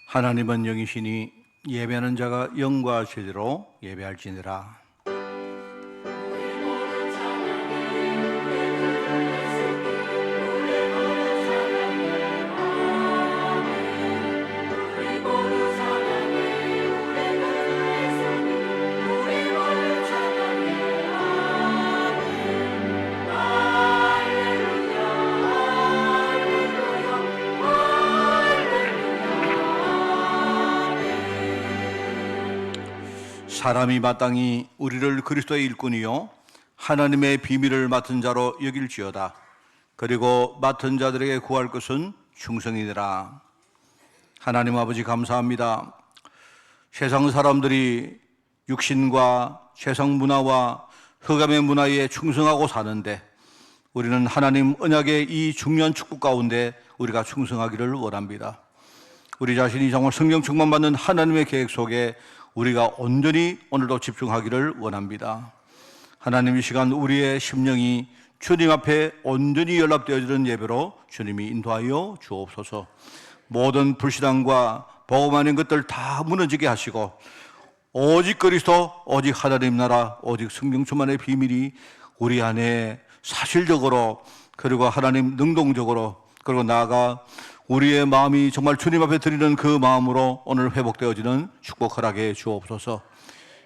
하나님은 영이시니 예배하는 자가 영과 진리로 예배할지니라. 사람이 마땅히 우리를 그리스도의 일꾼이요 하나님의 비밀을 맡은 자로 여길지어다. 그리고 맡은 자들에게 구할 것은 충성이니라. 하나님 아버지 감사합니다. 세상 사람들이 육신과 세상 문화와 흑암의 문화에 충성하고 사는데 우리는 하나님 언약의 이 중요한 축복 가운데 우리가 충성하기를 원합니다. 우리 자신이 정말 성령 충만받는 하나님의 계획 속에 우리가 온전히 오늘도 집중하기를 원합니다. 하나님, 이 시간 우리의 심령이 주님 앞에 온전히 연락되어지는 예배로 주님이 인도하여 주옵소서. 모든 불신앙과 복음 아닌 것들 다 무너지게 하시고 오직 그리스도, 오직 하나님 나라, 오직 성령 충만의 비밀이 우리 안에 사실적으로, 그리고 하나님 능동적으로, 그리고 나아가 우리의 마음이 정말 주님 앞에 드리는 그 마음으로 오늘 회복되어지는 축복 허락해 주옵소서.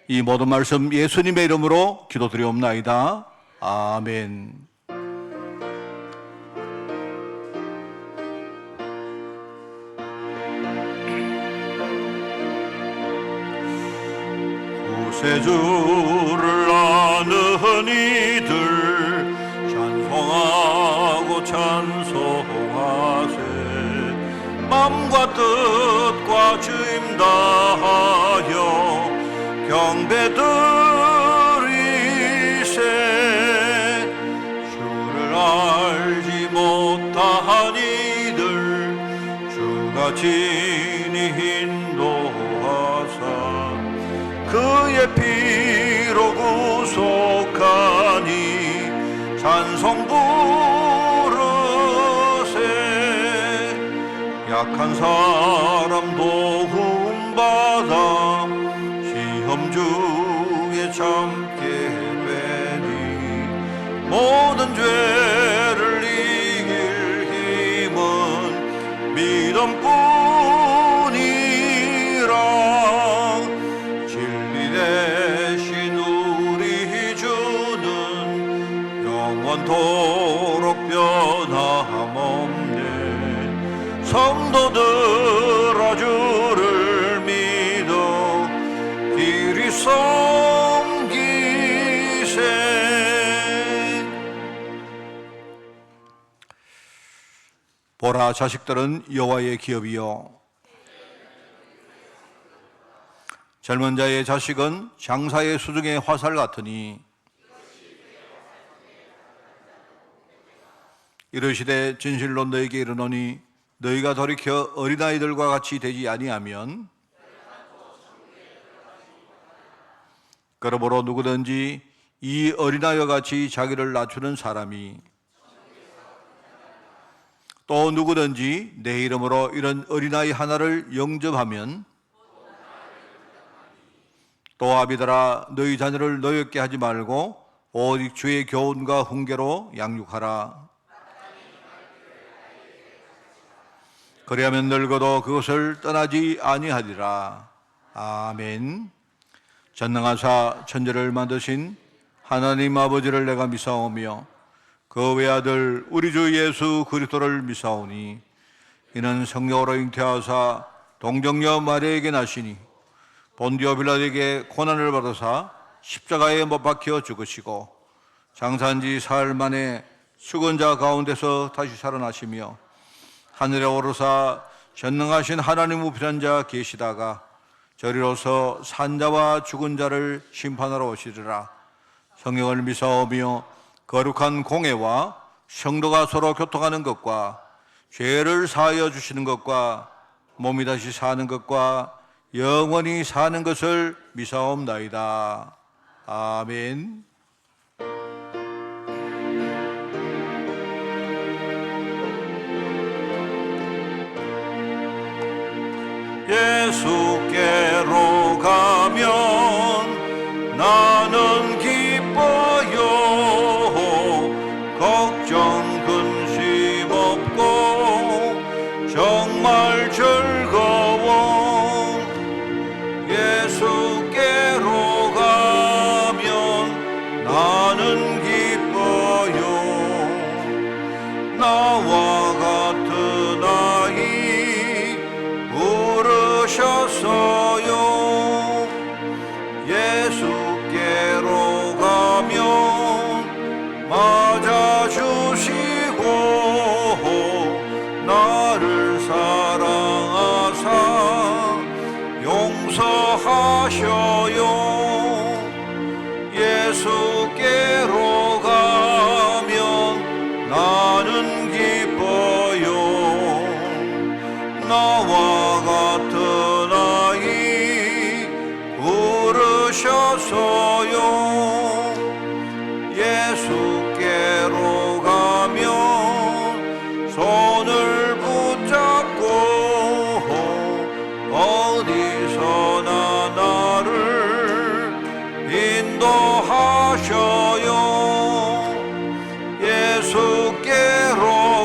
이 모든 말씀 예수님의 이름으로 기도드리옵나이다. 아멘. 구세주를 아는 이들 찬송하고 찬송하세. 마음과 뜻과 주임 다하여 경배드리세. 주를 알지 못한 이들 주가 친히 인도하사 그의 피로 구속하니 찬송 약한 사람 도움받아 시험 중에 참게 되니 모든 죄를 이길 힘은 믿음뿐이라. 진리 대신 우리 주는 영원토록 변함없네. 성도들아 주를 믿어 길이 섬기세. 보라, 자식들은 여호와의 기업이요 젊은 자의 자식은 장사의 수중의 화살 같으니 이르시되 진실로 너에게 이르노니 너희가 돌이켜 어린아이들과 같이 되지 아니하면 그러므로 누구든지 이 어린아이와 같이 자기를 낮추는 사람이 또 누구든지 내 이름으로 이런 어린아이 하나를 영접하면 또 아비들아 너희 자녀를 노엽게 하지 말고 오직 주의 교훈과 훈계로 양육하라. 그리하면 늙어도 그것을 떠나지 아니하리라. 아멘. 전능하사 천지를 만드신 하나님 아버지를 내가 미사오며 그 외아들 우리 주 예수 그리스도를 미사오니 이는 성령으로 잉태하사 동정녀 마리아에게 나시니 본디오 빌라도에게 고난을 받으사 십자가에 못 박혀 죽으시고 장사한 지 사흘 만에 죽은 자 가운데서 다시 살아나시며 하늘에 오르사 전능하신 하나님 우편한 자 계시다가 저리로서 산자와 죽은 자를 심판하러 오시리라. 성령을 미사오며 거룩한 공회와 성도가 서로 교통하는 것과 죄를 사하여 주시는 것과 몸이 다시 사는 것과 영원히 사는 것을 미사옵나이다. 아멘. 예수께로 가면 나는 기뻐요. 걱정 근심 없고 정말 즐거워. 예수께로 가면 나는 기뻐요. 나와 같은 아이 부르셨어요. 예수께로 가면 맞아주시고 나를 사랑하사 용서하셔요. 예수께로 가면 나는 기뻐요. 나와 같은 아이 부르셨어요. 예수께로 가면 손을 붙잡고 어디서나 나를 인도하셔요. 예수께로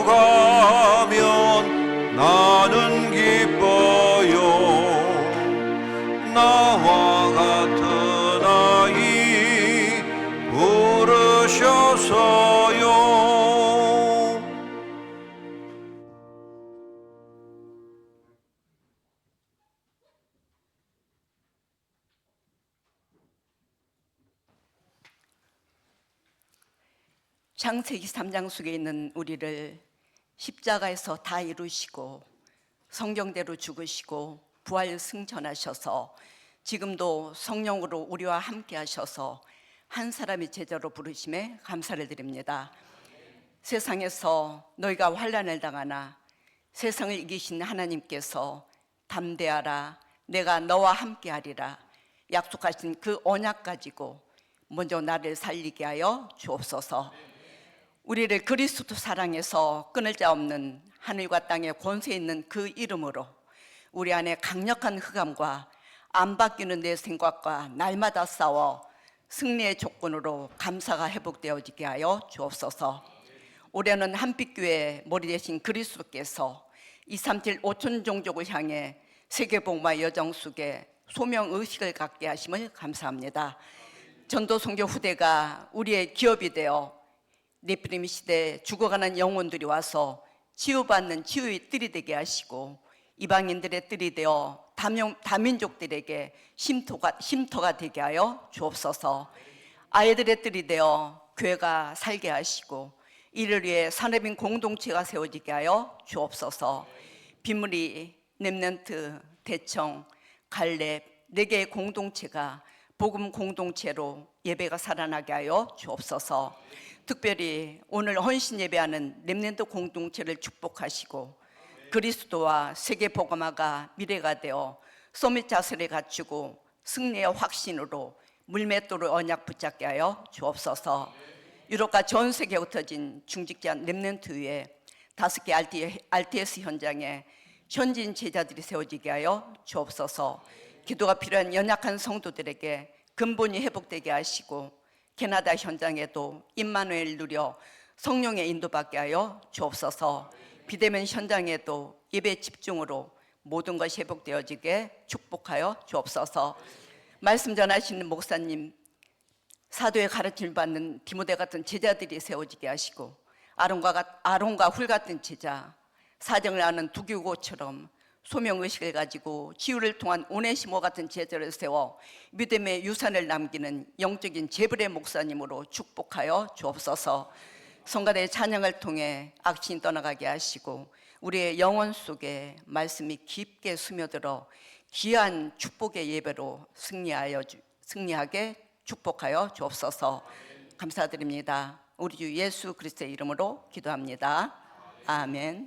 가면 나는 기뻐요. 나와 같은 아이 부르셨어요. 창세기 3장 속에 있는 우리를 십자가에서 다 이루시고 성경대로 죽으시고 부활 승천하셔서 지금도 성령으로 우리와 함께 하셔서 한 사람의 제자로 부르심에 감사를 드립니다. 세상에서 너희가 환난을 당하나 세상을 이기신 하나님께서 담대하라 내가 너와 함께 하리라 약속하신 그 언약 가지고 먼저 나를 살리게 하여 주옵소서. 우리를 그리스도 사랑해서 끊을 자 없는 하늘과 땅에 권세 있는 그 이름으로 우리 안에 강력한 흑암과 안 바뀌는 내 생각과 날마다 싸워 승리의 조건으로 감사가 회복되어지게 하여 주옵소서. 올해는 한빛교회 머리 대신 그리스도께서 237 5천 종족을 향해 세계복음화 여정 속에 소명의식을 갖게 하심을 감사합니다. 전도선교 후대가 우리의 기업이 되어 네피림 시대에 죽어가는 영혼들이 와서 치유받는 치유의 뜰이 되게 하시고 이방인들의 뜰이 되어 다민족들에게 쉼터가 되게 하여 주옵소서. 아이들의 뜰이 되어 교회가 살게 하시고 이를 위해 산업인 공동체가 세워지게 하여 주옵소서. 빗물이 렘넌트, 대청, 갈렙 4개의 공동체가 복음 공동체로 예배가 살아나게 하여 주옵소서. 특별히 오늘 헌신 예배하는 렘넌트 공동체를 축복하시고 그리스도와 세계 복음화가 미래가 되어 서밋 자세를 갖추고 승리의 확신으로 물맷돌을 언약 붙잡게 하여 주옵소서. 유럽과 전 세계에 흩어진 중직자 렘넌트 위에 5개 RTS 현장에 현지인 제자들이 세워지게 하여 주옵소서. 기도가 필요한 연약한 성도들에게 근본이 회복되게 하시고 캐나다 현장에도 임마누엘 누려 성령의 인도받게 하여 주옵소서. 비대면 현장에도 예배 집중으로 모든 것이 회복되어지게 축복하여 주옵소서. 말씀 전하시는 목사님, 사도의 가르침을 받는 디모데 같은 제자들이 세워지게 하시고 아론과 훌 같은 제자, 사정을 아는 두교고처럼 소명의식을 가지고 치유를 통한 오네시모 같은 제자를 세워 믿음의 유산을 남기는 영적인 제불의 목사님으로 축복하여 주옵소서. 성가대의 찬양을 통해 악신이 떠나가게 하시고 우리의 영혼 속에 말씀이 깊게 스며들어 귀한 축복의 예배로 승리하게 축복하여 주옵소서. 감사드립니다. 우리 주 예수 그리스도의 이름으로 기도합니다. 아멘.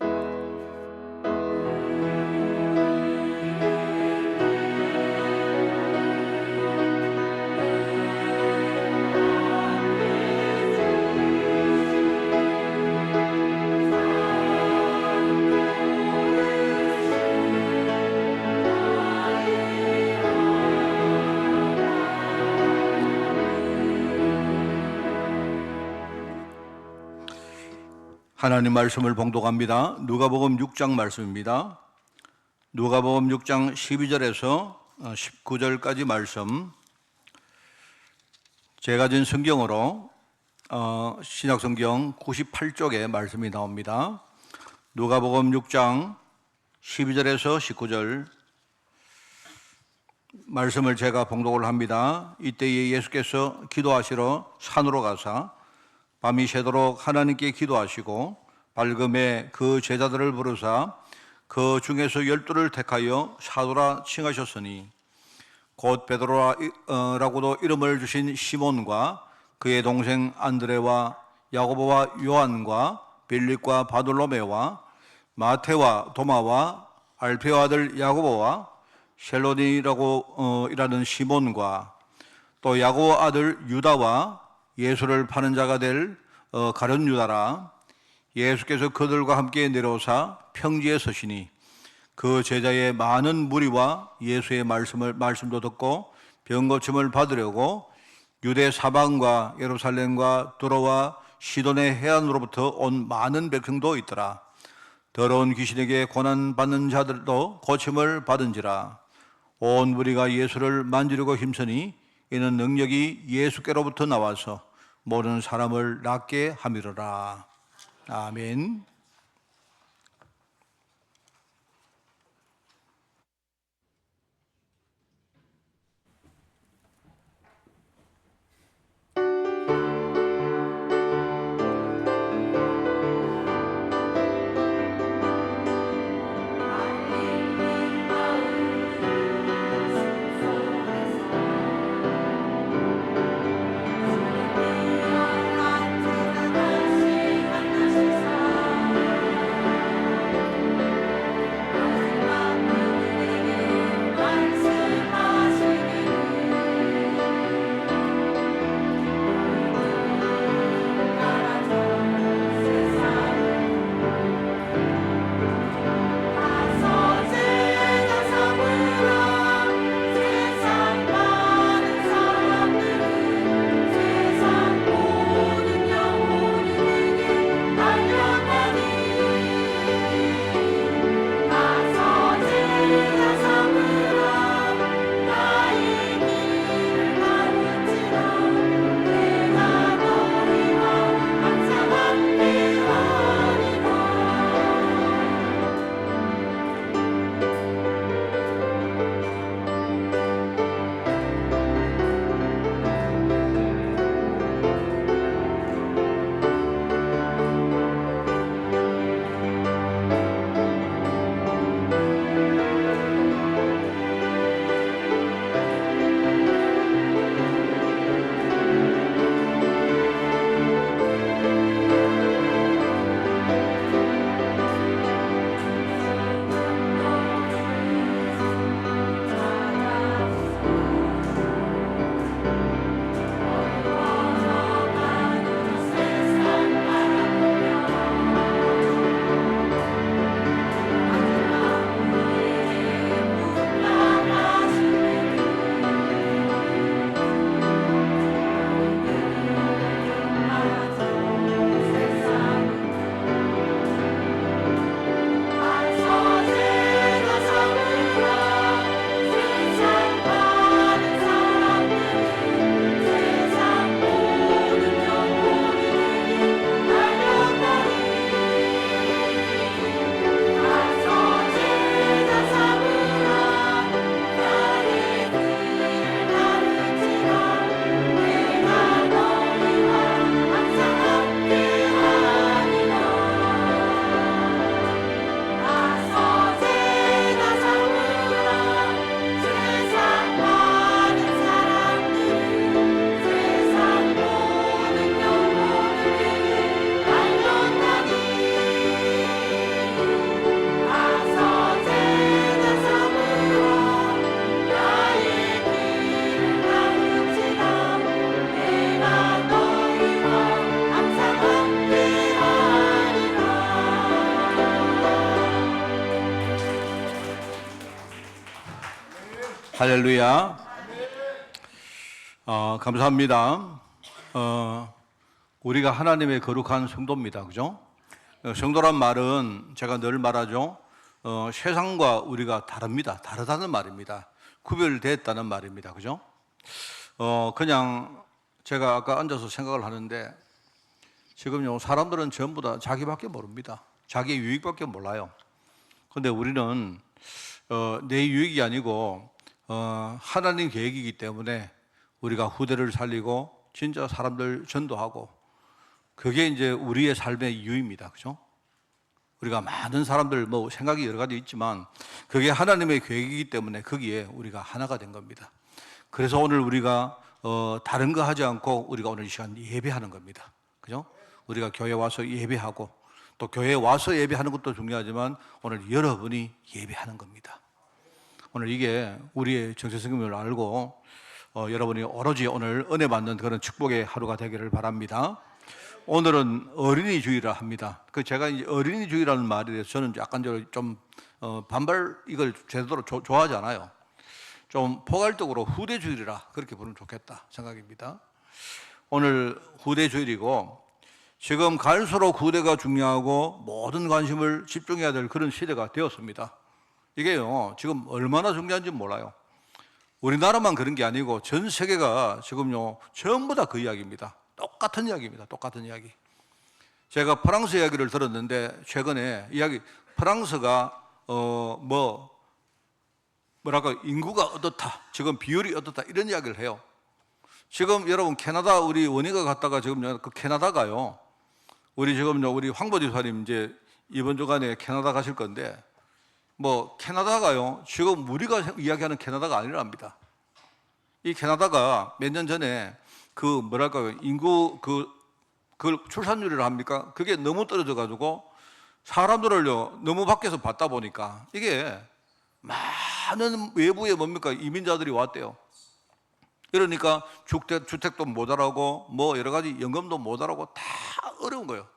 하나님 말씀을 봉독합니다. 누가복음 6장 말씀입니다. 누가복음 6장 12절에서 19절까지 말씀, 제가 진 성경으로 신약성경 98쪽에 말씀이 나옵니다. 누가복음 6장 12절에서 19절 말씀을 제가 봉독을 합니다. 이때에 예수께서 기도하시러 산으로 가사 밤이 새도록 하나님께 기도하시고 밝음에 그 제자들을 부르사 그 중에서 12를 택하여 사도라 칭하셨으니 곧 베드로라고도 이름을 주신 시몬과 그의 동생 안드레와 야고보와 요한과 빌립과 바돌로메와 마테와 도마와 알페오 아들 야고보와 셀로니라고 일하는 시몬과 또 야고보 아들 유다와 예수를 파는 자가 될 가룟 유다라. 예수께서 그들과 함께 내려오사 평지에 서시니 그 제자의 많은 무리와 예수의 말씀도 듣고 병고침을 받으려고 유대 사방과 예루살렘과 두로와 시돈의 해안으로부터 온 많은 백성도 있더라. 더러운 귀신에게 고난 받는 자들도 고침을 받은지라. 온 무리가 예수를 만지려고 힘쓰니 이는 능력이 예수께로부터 나와서 모든 사람을 낫게 함이로라. 아멘. 할렐루야. 감사합니다. 우리가 하나님의 거룩한 성도입니다. 그죠? 성도란 말은 제가 늘 말하죠. 세상과 우리가 다릅니다. 다르다는 말입니다. 구별됐다는 말입니다. 그죠? 그냥 제가 아까 앉아서 생각을 하는데 지금요, 사람들은 전부 다 자기밖에 모릅니다. 자기 유익밖에 몰라요. 근데 우리는 내 유익이 아니고 하나님 계획이기 때문에 우리가 후대를 살리고 진짜 사람들 전도하고 그게 이제 우리의 삶의 이유입니다. 그죠? 우리가 많은 사람들 뭐 생각이 여러 가지 있지만 그게 하나님의 계획이기 때문에 거기에 우리가 하나가 된 겁니다. 그래서 오늘 우리가 다른 거 하지 않고 우리가 오늘 이 시간 예배하는 겁니다. 그죠? 우리가 교회 와서 예배하고 또 교회에 와서 예배하는 것도 중요하지만 오늘 여러분이 예배하는 겁니다. 오늘 이게 우리의 정체성임을 알고 여러분이 오로지 오늘 은혜 받는 그런 축복의 하루가 되기를 바랍니다. 오늘은 어린이 주일이라 합니다. 제가 이제 어린이 주일이라는 말에 대해서 저는 약간 좀 반발, 이걸 제대로 좋아하지 않아요. 좀 포괄적으로 후대 주일이라 그렇게 부르면 좋겠다 생각입니다. 오늘 후대 주일이고 지금 갈수록 후대가 중요하고 모든 관심을 집중해야 될 그런 시대가 되었습니다. 이게요, 지금 얼마나 중요한지 몰라요. 우리나라만 그런 게 아니고 전 세계가 지금요, 전부 다 그 이야기입니다. 똑같은 이야기입니다. 똑같은 이야기. 제가 프랑스 이야기를 들었는데 최근에 프랑스가 뭐랄까 인구가 어떻다, 지금 비율이 어떻다 이런 이야기를 해요. 지금 여러분 캐나다 우리 원희가 갔다가 지금 그 캐나다가요, 우리 황보 지사님 이제 이번 주간에 캐나다 가실 건데 뭐 캐나다가요 지금 우리가 이야기하는 캐나다가 아니랍니다. 이 캐나다가 몇 년 전에 인구 그 출산율이라 합니까? 그게 너무 떨어져 가지고 사람들을요 너무 밖에서 봤다 보니까 이게 많은 외부의 이민자들이 왔대요. 그러니까 주택도 모자라고 뭐 여러 가지 연금도 모자라고 다 어려운 거예요.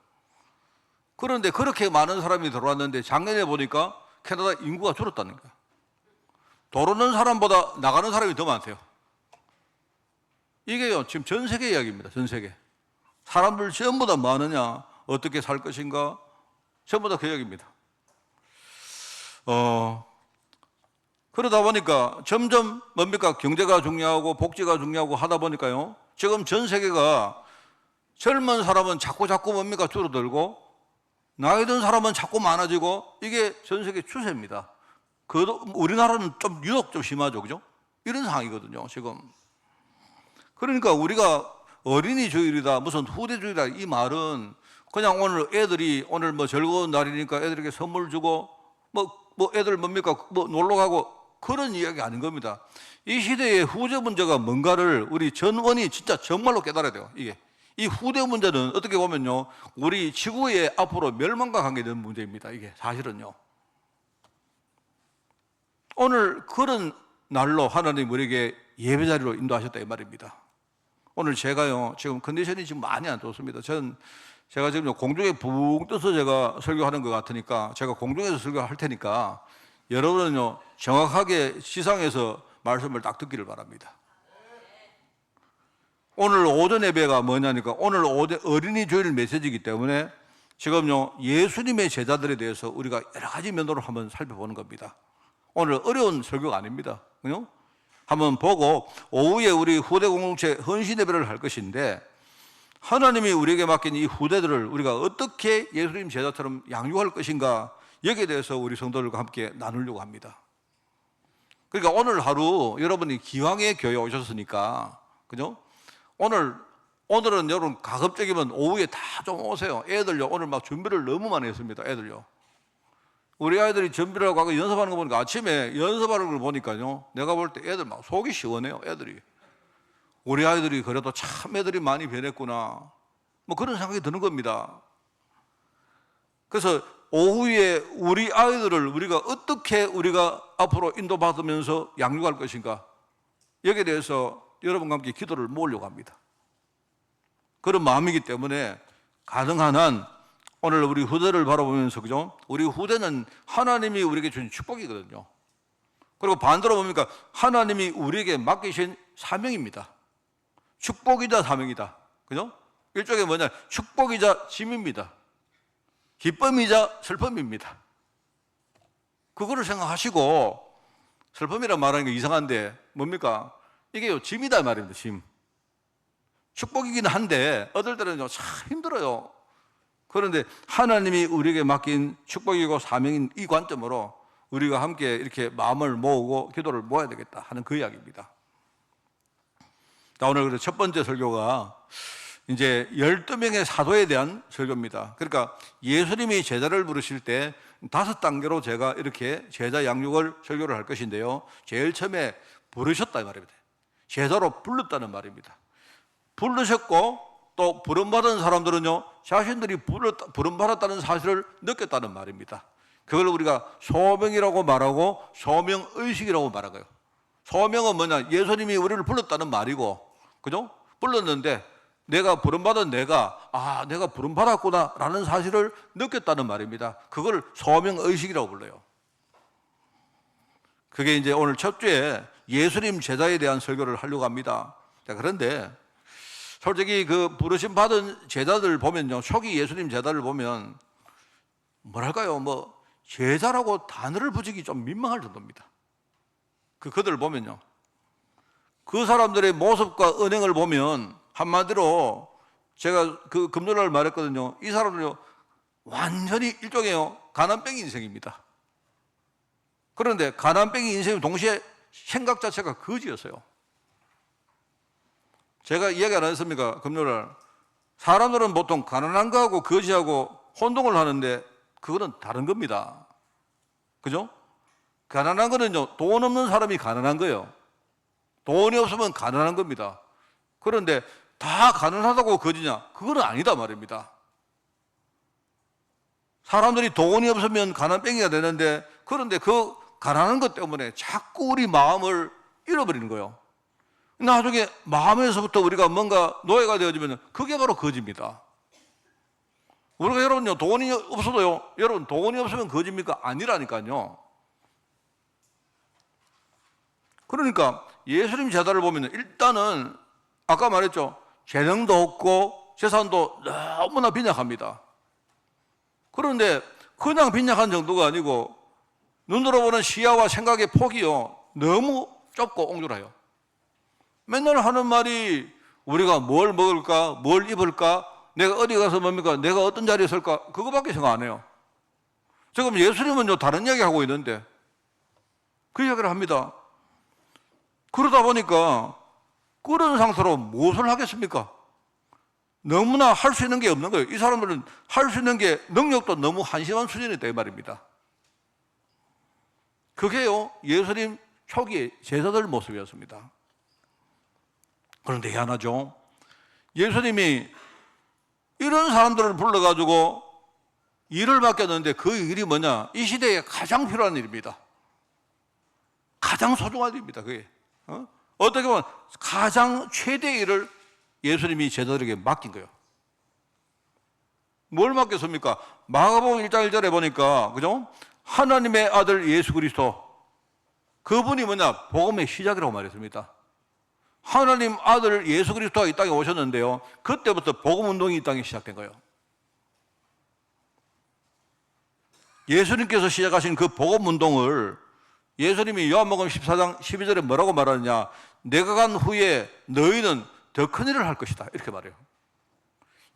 그런데 그렇게 많은 사람이 들어왔는데 작년에 보니까 캐나다 인구가 줄었다는 거예요. 들어오는 사람보다 나가는 사람이 더 많대요. 이게요 지금 전 세계 이야기입니다. 전 세계 사람들 전부 다 많으냐, 어떻게 살 것인가, 전부 다 그 이야기입니다. 그러다 보니까 점점 경제가 중요하고 복지가 중요하고 하다 보니까요 지금 전 세계가 젊은 사람은 자꾸 줄어들고 나이 든 사람은 자꾸 많아지고 이게 전 세계 추세입니다. 우리나라는 유독 좀 심하죠, 그죠? 이런 상황이거든요 지금. 그러니까 우리가 어린이 주일이다, 무슨 후대 주일이다, 이 말은 그냥 오늘 뭐 즐거운 날이니까 애들에게 선물 주고 애들 놀러 가고 그런 이야기 아닌 겁니다. 이 시대의 후대 문제가 뭔가를 우리 전원이 진짜 정말로 깨달아야 돼요. 이 후대 문제는 어떻게 보면요 우리 지구의 앞으로 멸망과 관계된 문제입니다. 이게 사실은요. 오늘 그런 날로 하나님 우리에게 예배 자리로 인도하셨다 이 말입니다. 오늘 제가요 지금 컨디션이 지금 많이 안 좋습니다. 제가 지금 공중에 붕 떠서 제가 설교하는 것 같으니까 제가 공중에서 설교할 테니까 여러분은요 정확하게 시상에서 말씀을 딱 듣기를 바랍니다. 오늘 오전 예배가 뭐냐니까 오늘 오전 어린이 주일 메시지이기 때문에 지금요 예수님의 제자들에 대해서 우리가 여러 가지 면으로 한번 살펴보는 겁니다. 오늘 어려운 설교가 아닙니다. 그죠? 한번 보고 오후에 우리 후대 공동체 헌신 예배를 할 것인데 하나님이 우리에게 맡긴 이 후대들을 우리가 어떻게 예수님 제자처럼 양육할 것인가, 여기에 대해서 우리 성도들과 함께 나누려고 합니다. 그러니까 오늘 하루 여러분이 기왕에 교회에 오셨으니까 그죠? 오늘은 여러분 가급적이면 오후에 다 좀 오세요. 애들요 오늘 준비를 너무 많이 했습니다. 애들요. 우리 아이들이 준비를 하고 연습하는 거 보니까 아침에 연습하는 걸 보니까요 내가 볼 때 애들 속이 시원해요. 애들이. 우리 아이들이 그래도 참 애들이 많이 변했구나 그런 생각이 드는 겁니다. 그래서 오후에 우리 아이들을 우리가 어떻게 앞으로 인도받으면서 양육할 것인가, 여기에 대해서 여러분과 함께 기도를 모으려고 합니다. 그런 마음이기 때문에 가능한 한 오늘 우리 후대를 바라보면서 그죠? 우리 후대는 하나님이 우리에게 주신 축복이거든요. 그리고 반대로 뭡니까? 하나님이 우리에게 맡기신 사명입니다. 축복이자 사명이다. 그죠? 일종의 축복이자 짐입니다. 기쁨이자 슬픔입니다. 그거를 생각하시고, 슬픔이란 말하는 게 이상한데 뭡니까? 이게요, 짐이다 말입니다. 짐. 축복이긴 한데 어떨 때는요 참 힘들어요. 그런데 하나님이 우리에게 맡긴 축복이고 사명인 이 관점으로 우리가 함께 이렇게 마음을 모으고 기도를 모아야 되겠다 하는 그 이야기입니다. 자, 오늘 그래서 첫 번째 설교가 이제 12명의 사도에 대한 설교입니다. 그러니까 예수님이 제자를 부르실 때 5단계로 제가 이렇게 제자 양육을 설교를 할 것인데요. 제일 처음에 부르셨다 이 말입니다. 제자로 불렀다는 말입니다. 부르셨고 또 부름받은 사람들은요 자신들이 부름받았다는 사실을 느꼈다는 말입니다. 그걸 우리가 소명이라고 말하고 소명의식이라고 말하고요. 소명은 뭐냐? 예수님이 우리를 불렀다는 말이고, 그죠? 불렀는데 내가 부름받은 내가 부름받았구나 라는 사실을 느꼈다는 말입니다. 그걸 소명의식이라고 불러요. 그게 이제 오늘 첫 주에 예수님 제자에 대한 설교를 하려고 합니다. 자, 그런데 솔직히 그 부르심 받은 제자들 보면요, 초기 예수님 제자를 보면 뭐랄까요, 제자라고 단어를 붙이기 좀 민망할 정도입니다. 그들을 보면요, 그 사람들의 모습과 언행을 보면 한마디로 제가 그 금요일 말했거든요. 이 사람들요 완전히 일종의 가난뱅이 인생입니다. 그런데 가난뱅이 인생이 동시에 생각 자체가 거지였어요. 제가 이야기 안 했습니까? 금요일 사람들은 보통 가난한 거하고 거지하고 혼동을 하는데 그거는 다른 겁니다. 그죠? 가난한 거는요 돈 없는 사람이 가난한 거예요. 돈이 없으면 가난한 겁니다. 그런데 다 가난하다고 거지냐? 그거는 아니다 말입니다. 사람들이 돈이 없으면 가난뱅이가 되는데, 그런데 그 가난한 것 때문에 자꾸 우리 마음을 잃어버리는 거예요. 나중에 마음에서부터 우리가 뭔가 노예가 되어지면 그게 바로 거지입니다. 우리가 여러분요 돈이 없어도요, 여러분 돈이 없으면 거지입니까? 아니라니까요. 그러니까 예수님 제자를 보면 일단은 아까 말했죠, 재능도 없고 재산도 너무나 빈약합니다. 그런데 그냥 빈약한 정도가 아니고 눈으로 보는 시야와 생각의 폭이요 너무 좁고 옹졸해요. 맨날 하는 말이 우리가 뭘 먹을까, 뭘 입을까, 내가 어디 가서 뭡니까, 내가 어떤 자리에 설까, 그거밖에 생각 안 해요. 지금 예수님은요 다른 이야기 하고 있는데 그 이야기를 합니다. 그러다 보니까 그런 상태로 무엇을 하겠습니까? 너무나 할 수 있는 게 없는 거예요. 이 사람들은 할 수 있는 게 능력도 너무 한심한 수준이다 이 말입니다. 그게요 예수님 초기 제자들 모습이었습니다. 그런데 희한하죠. 예수님이 이런 사람들을 불러가지고 일을 맡겼는데 그 일이 뭐냐? 이 시대에 가장 필요한 일입니다. 가장 소중한 일입니다. 그게 어떻게 보면 가장 최대의 일을 예수님이 제자들에게 맡긴 거예요. 뭘 맡겼습니까? 마가복음 1장 1절에 보니까, 그죠? 하나님의 아들 예수 그리스도, 그분이 뭐냐? 복음의 시작이라고 말했습니다. 하나님 아들 예수 그리스도가 이 땅에 오셨는데요, 그때부터 복음 운동이 이 땅에 시작된 거예요. 예수님께서 시작하신 그 복음 운동을 예수님이 요한복음 14장 12절에 뭐라고 말하느냐? 내가 간 후에 너희는 더 큰 일을 할 것이다, 이렇게 말해요.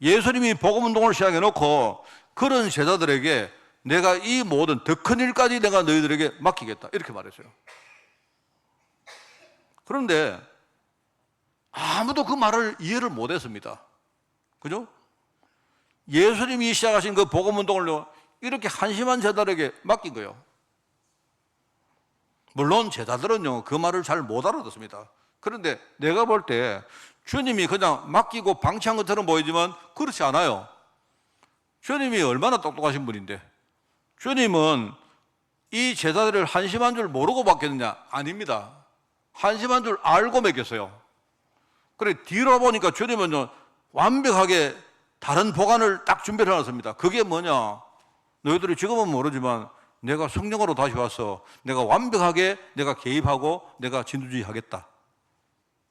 예수님이 복음 운동을 시작해 놓고 그런 제자들에게 내가 이 모든 더 큰 일까지 내가 너희들에게 맡기겠다, 이렇게 말했어요. 그런데 아무도 그 말을 이해를 못했습니다. 그죠? 예수님이 시작하신 그 복음 운동을 이렇게 한심한 제자들에게 맡긴 거예요. 물론 제자들은요 그 말을 잘 못 알아듣습니다. 그런데 내가 볼 때 주님이 그냥 맡기고 방치한 것처럼 보이지만 그렇지 않아요. 주님이 얼마나 똑똑하신 분인데, 주님은 이 제자들을 한심한 줄 모르고 맡겼느냐? 아닙니다. 한심한 줄 알고 맡겼어요. 그래 뒤로 보니까 주님은 완벽하게 다른 보관을 딱 준비를 해놨습니다. 그게 뭐냐? 너희들이 지금은 모르지만 내가 성령으로 다시 와서 내가 완벽하게 내가 개입하고 내가 진두지휘하겠다.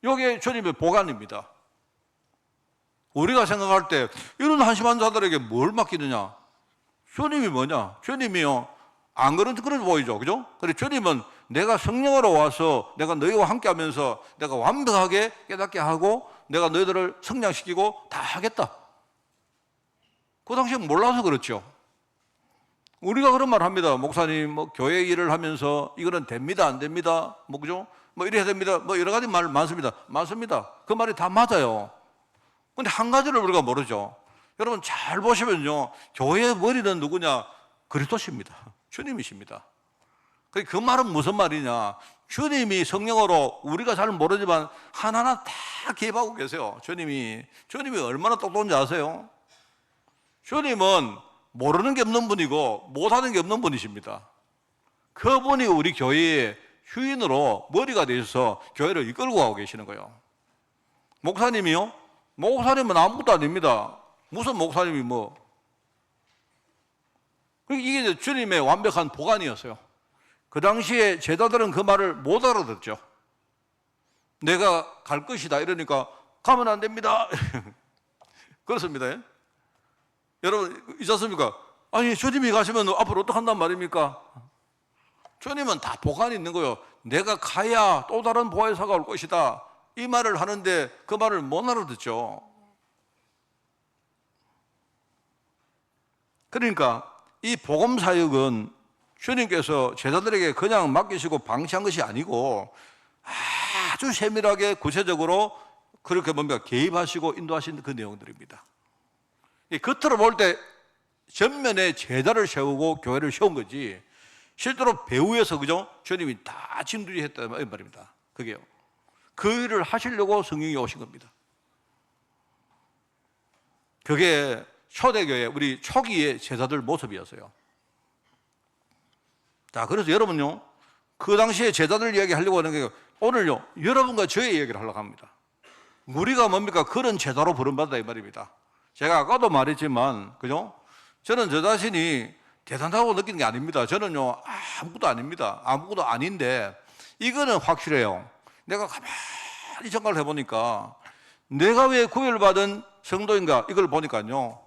이게 주님의 보관입니다. 우리가 생각할 때 이런 한심한 자들에게 뭘 맡기느냐? 주님이 뭐냐? 주님이요. 안 그런 보이죠. 그죠? 근데 주님은 내가 성령으로 와서 내가 너희와 함께 하면서 내가 완벽하게 깨닫게 하고 내가 너희들을 성장시키고 다 하겠다. 그 당시에 몰라서 그렇죠. 우리가 그런 말 합니다. 목사님, 뭐, 교회 일을 하면서 이거는 됩니다, 안 됩니다. 뭐, 그죠? 뭐, 이래야 됩니다. 뭐, 여러 가지 말 많습니다. 많습니다. 그 말이 다 맞아요. 근데 한 가지를 우리가 모르죠. 여러분 잘 보시면요. 교회의 머리는 누구냐? 그리스도십니다. 주님이십니다. 그 말은 무슨 말이냐? 주님이 성령으로 우리가 잘 모르지만 하나하나 다 개입하고 계세요. 주님이 얼마나 똑똑한지 아세요? 주님은 모르는 게 없는 분이고 못하는 게 없는 분이십니다. 그분이 우리 교회의 휴인으로 머리가 되셔서 교회를 이끌고 가고 계시는 거예요. 목사님이요? 목사님은 아무것도 아닙니다. 무슨 목사님이 뭐. 이게 이제 주님의 완벽한 보관이었어요. 그 당시에 제자들은 그 말을 못 알아듣죠. 내가 갈 것이다 이러니까 가면 안 됩니다. 그렇습니다. 여러분 있지 않습니까? 아니 주님이 가시면 앞으로 어떻게 한단 말입니까? 주님은 다 보관이 있는 거예요. 내가 가야 또 다른 보혜사가 올 것이다. 이 말을 하는데 그 말을 못 알아듣죠. 그러니까 이 복음 사역은 주님께서 제자들에게 그냥 맡기시고 방치한 것이 아니고 아주 세밀하게 구체적으로 그렇게 뭡니까 개입하시고 인도하신 그 내용들입니다. 이 겉으로 볼 때 전면에 제자를 세우고 교회를 세운 거지 실제로 배후에서 그죠? 주님이 다 진두지했단 말입니다. 그게요. 그 일을 하시려고 성령이 오신 겁니다. 그게 초대교회 우리 초기의 제자들 모습이었어요. 자, 그래서 여러분요, 그 당시에 제자들 이야기 하려고 하는 게 오늘요, 여러분과 저의 이야기를 하려고 합니다. 우리가 뭡니까? 그런 제자로 부름받다 이 말입니다. 제가 아까도 말했지만, 그죠? 저는 저 자신이 대단하다고 느끼는 게 아닙니다. 저는요, 아무것도 아닙니다. 아무것도 아닌데, 이거는 확실해요. 내가 가만히 생각을 해보니까, 내가 왜 구별받은 성도인가? 이걸 보니까요,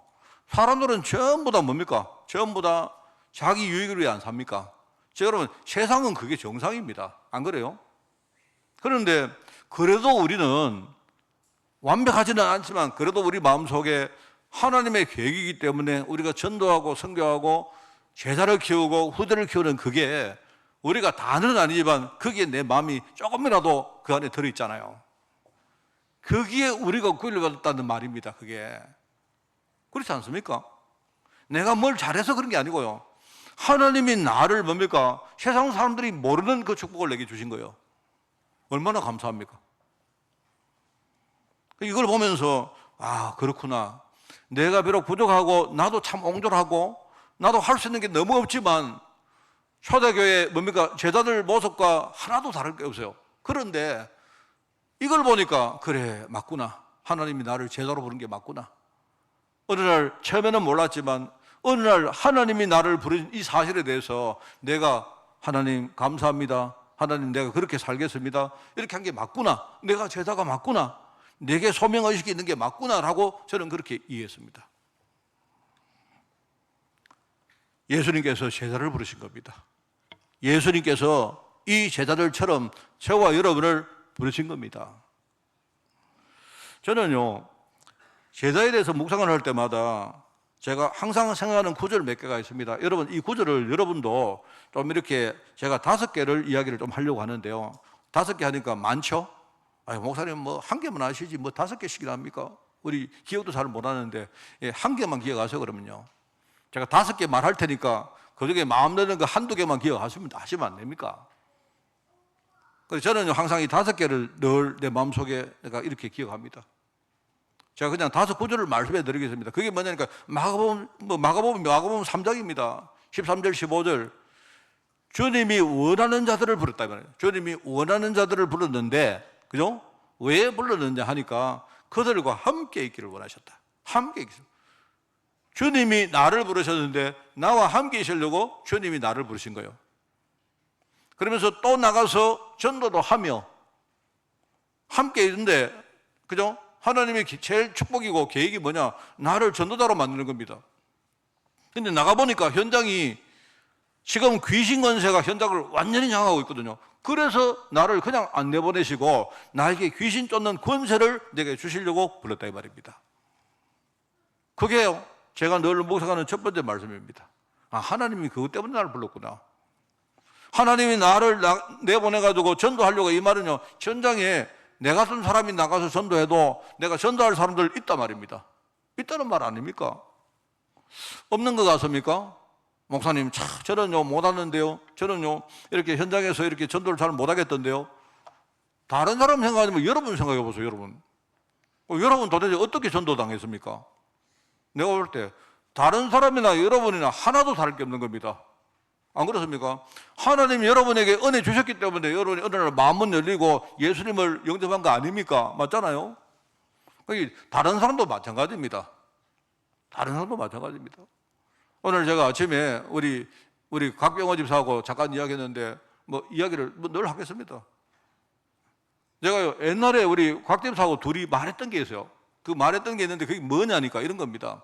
사람들은 전부 다 뭡니까? 전부 다 자기 유익을 위해 안 삽니까? 여러분, 세상은 그게 정상입니다. 안 그래요? 그런데 그래도 우리는 완벽하지는 않지만 그래도 우리 마음속에 하나님의 계획이기 때문에 우리가 전도하고 선교하고 제자를 키우고 후대를 키우는 그게 우리가 다는 아니지만 거기에 내 마음이 조금이라도 그 안에 들어있잖아요. 거기에 우리가 구원을 받았다는 말입니다. 그게 그렇지 않습니까? 내가 뭘 잘해서 그런 게 아니고요. 하나님이 나를 뭡니까? 세상 사람들이 모르는 그 축복을 내게 주신 거예요. 얼마나 감사합니까? 이걸 보면서 아 그렇구나. 내가 비록 부족하고 나도 참 옹졸하고 나도 할 수 있는 게 너무 없지만 초대교회 뭡니까? 제자들 모습과 하나도 다를 게 없어요. 그런데 이걸 보니까 그래 맞구나. 하나님이 나를 제자로 부른 게 맞구나. 어느 날 처음에는 몰랐지만 어느 날 하나님이 나를 부른 이 사실에 대해서 내가 하나님 감사합니다. 하나님 내가 그렇게 살겠습니다. 이렇게 한 게 맞구나. 내가 제자가 맞구나. 내게 소명의식이 있는 게 맞구나라고 저는 그렇게 이해했습니다. 예수님께서 제자를 부르신 겁니다. 예수님께서 이 제자들처럼 저와 여러분을 부르신 겁니다. 저는요 제자에 대해서 묵상을 할 때마다 제가 항상 생각하는 구절 몇 개가 있습니다. 여러분 이 구절을 여러분도 좀 이렇게 제가 5개를 이야기를 좀 하려고 하는데요. 5개 하니까 많죠? 아니, 목사님 뭐 한 개만 하시지 뭐 5개씩이나 합니까? 우리 기억도 잘 못하는데 한 개만 기억하세요. 그러면요 제가 5개 말할 테니까 그중에 마음 드는 거 한두 개만 기억하시면 안 됩니까? 그래서 저는 항상 이 5개를 늘 내 마음속에 내가 이렇게 기억합니다. 제가 그냥 5구절을 말씀해 드리겠습니다. 그게 뭐냐니까 마가복음 3장입니다. 13절 15절 주님이 원하는 자들을 부르다 말이에요. 주님이 원하는 자들을 불렀는데 그죠? 왜 불렀느냐 하니까 그들과 함께 있기를 원하셨다. 함께 있기를. 주님이 나를 부르셨는데 나와 함께 있으려고 주님이 나를 부르신 거예요. 그러면서 또 나가서 전도도 하며 함께 있는데 그죠? 하나님의 제일 축복이고 계획이 뭐냐? 나를 전도자로 만드는 겁니다. 근데 나가보니까 현장이 지금 귀신 권세가 현장을 완전히 향하고 있거든요. 그래서 나를 그냥 안 내보내시고 나에게 귀신 쫓는 권세를 내게 주시려고 불렀다 이 말입니다. 그게요, 제가 늘 묵상하는 첫 번째 말씀입니다. 아, 하나님이 그것 때문에 나를 불렀구나. 하나님이 나를 내보내가지고 전도하려고, 이 말은요, 현장에 내 같은 사람이 나가서 전도해도 내가 전도할 사람들 있단 말입니다. 있다는 말 아닙니까? 없는 것 같습니까? 목사님, 저는요 못하는데요, 저는요 이렇게 현장에서 이렇게 전도를 잘 못하겠던데요. 다른 사람 생각하지만 여러분 생각해 보세요. 여러분 도대체 어떻게 전도당했습니까? 내가 볼 때 다른 사람이나 여러분이나 하나도 다를 게 없는 겁니다. 안 그렇습니까? 하나님이 여러분에게 은혜 주셨기 때문에 여러분이 어느 날 마음문 열리고 예수님을 영접한 거 아닙니까? 맞잖아요. 다른 사람도 마찬가지입니다. 다른 사람도 마찬가지입니다. 오늘 제가 아침에 우리 각병호 집사하고 잠깐 이야기했는데 이야기를 늘 하겠습니다. 제가요 옛날에 우리 곽 집사하고 둘이 말했던 게 있어요. 그 말했던 게 있는데 그게 뭐냐니까 이런 겁니다.